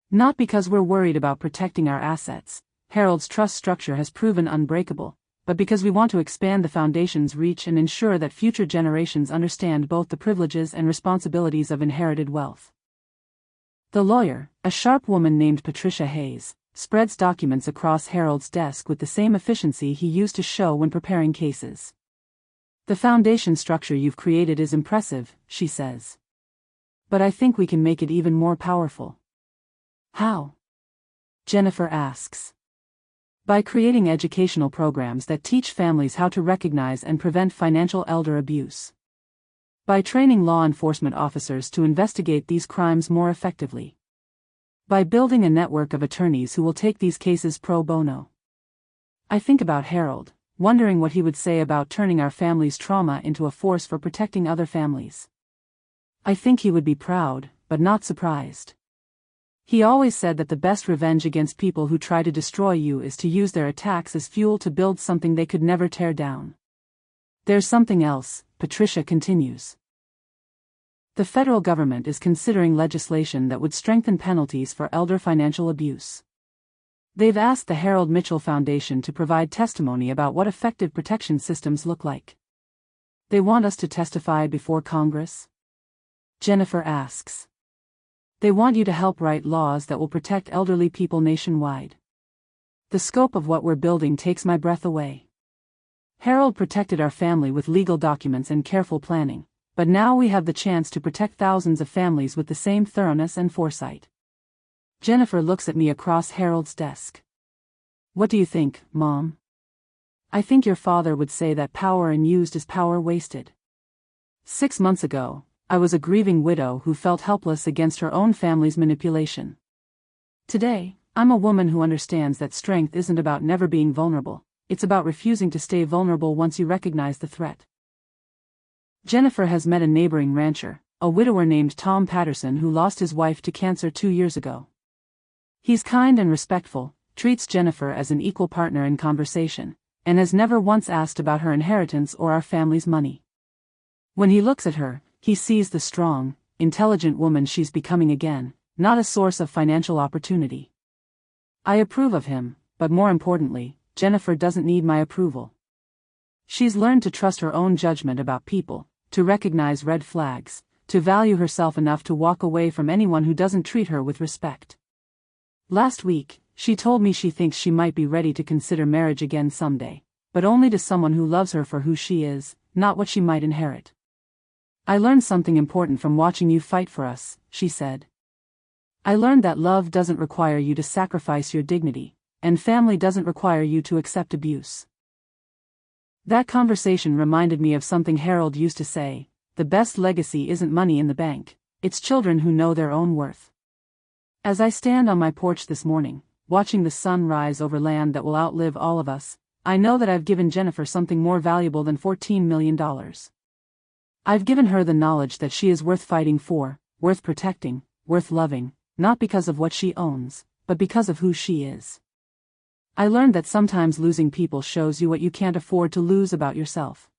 Not because we're worried about protecting our assets, Harold's trust structure has proven unbreakable, but because we want to expand the foundation's reach and ensure that future generations understand both the privileges and responsibilities of inherited wealth. The lawyer, a sharp woman named Patricia Hayes, spreads documents across Harold's desk with the same efficiency he used to show when preparing cases. The foundation structure you've created is impressive, she says. But I think we can make it even more powerful. How? Jennifer asks. By creating educational programs that teach families how to recognize and prevent financial elder abuse. By training law enforcement officers to investigate these crimes more effectively. By building a network of attorneys who will take these cases pro bono. I think about Harold, wondering what he would say about turning our family's trauma into a force for protecting other families. I think he would be proud, but not surprised. He always said that the best revenge against people who try to destroy you is to use their attacks as fuel to build something they could never tear down. There's something else, Patricia continues. The federal government is considering legislation that would strengthen penalties for elder financial abuse. They've asked the Harold Mitchell Foundation to provide testimony about what effective protection systems look like. They want us to testify before Congress? Jennifer asks. They want you to help write laws that will protect elderly people nationwide. The scope of what we're building takes my breath away. Harold protected our family with legal documents and careful planning, but now we have the chance to protect thousands of families with the same thoroughness and foresight. Jennifer looks at me across Harold's desk. What do you think, Mom? I think your father would say that power unused is power wasted. 6 months ago, I was a grieving widow who felt helpless against her own family's manipulation. Today, I'm a woman who understands that strength isn't about never being vulnerable, it's about refusing to stay vulnerable once you recognize the threat. Jennifer has met a neighboring rancher, a widower named Tom Patterson who lost his wife to cancer 2 years ago. He's kind and respectful, treats Jennifer as an equal partner in conversation, and has never once asked about her inheritance or our family's money. When he looks at her, he sees the strong, intelligent woman she's becoming again, not a source of financial opportunity. I approve of him, but more importantly, Jennifer doesn't need my approval. She's learned to trust her own judgment about people, to recognize red flags, to value herself enough to walk away from anyone who doesn't treat her with respect. Last week, she told me she thinks she might be ready to consider marriage again someday, but only to someone who loves her for who she is, not what she might inherit. I learned something important from watching you fight for us, she said. I learned that love doesn't require you to sacrifice your dignity, and family doesn't require you to accept abuse. That conversation reminded me of something Harold used to say: the best legacy isn't money in the bank, it's children who know their own worth. As I stand on my porch this morning, watching the sun rise over land that will outlive all of us, I know that I've given Jennifer something more valuable than $14 million. I've given her the knowledge that she is worth fighting for, worth protecting, worth loving, not because of what she owns, but because of who she is. I learned that sometimes losing people shows you what you can't afford to lose about yourself.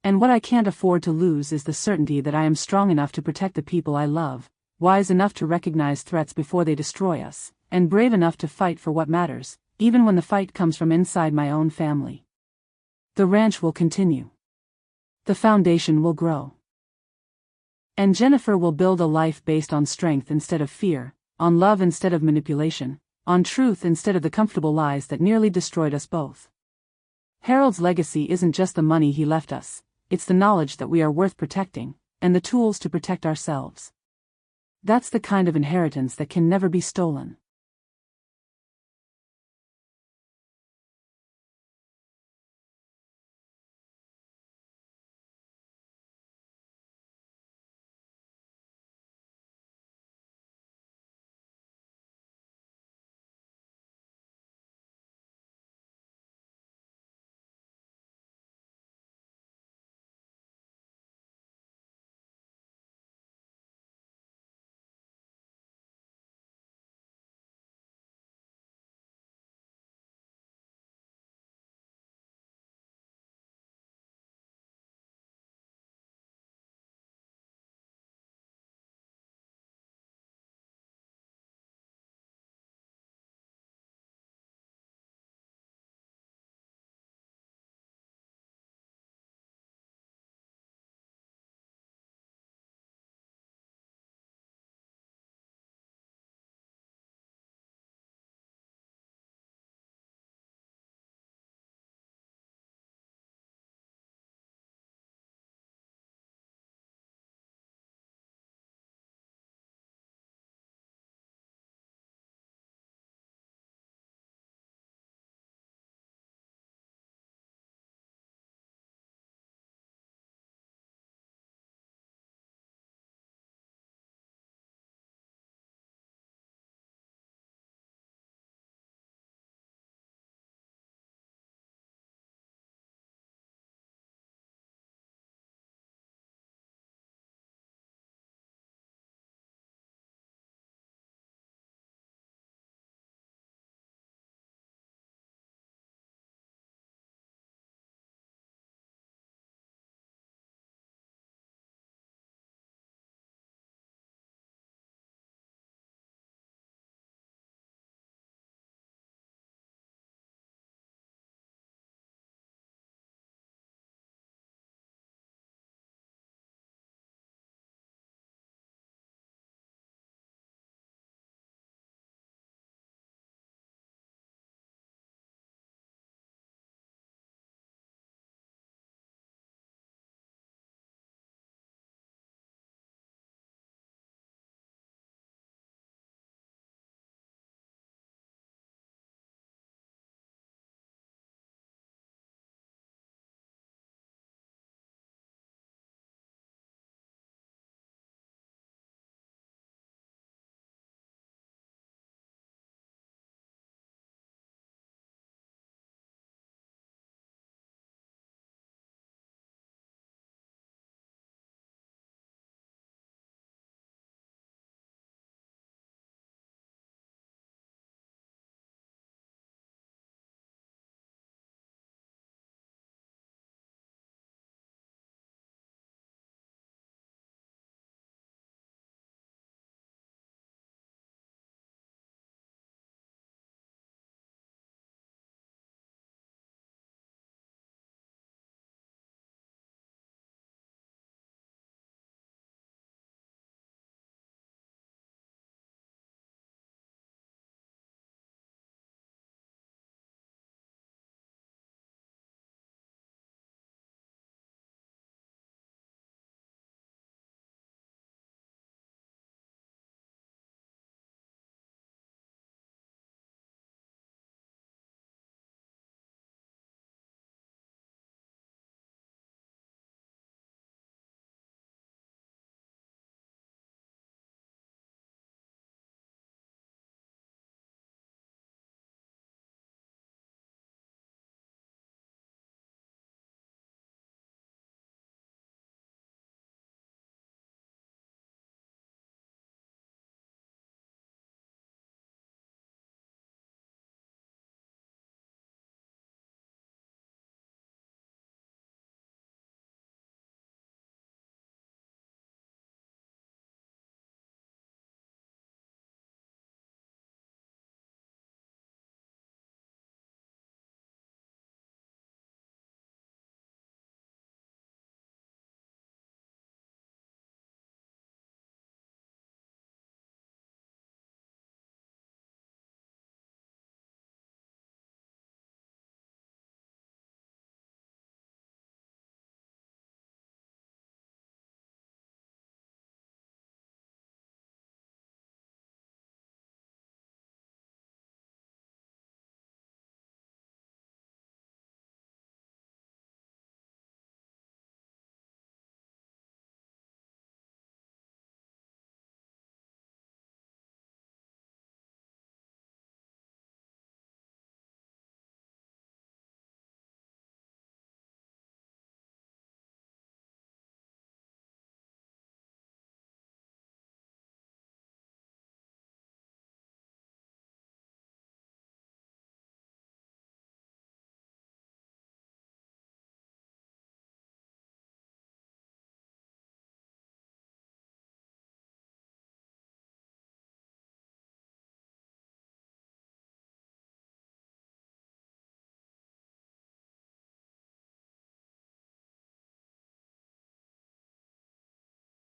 And what I can't afford to lose is the certainty that I am strong enough to protect the people I love, wise enough to recognize threats before they destroy us, and brave enough to fight for what matters, even when the fight comes from inside my own family. The ranch will continue. The foundation will grow. And Jennifer will build a life based on strength instead of fear, on love instead of manipulation, on truth instead of the comfortable lies that nearly destroyed us both. Harold's legacy isn't just the money he left us, it's the knowledge that we are worth protecting, and the tools to protect ourselves. That's the kind of inheritance that can never be stolen.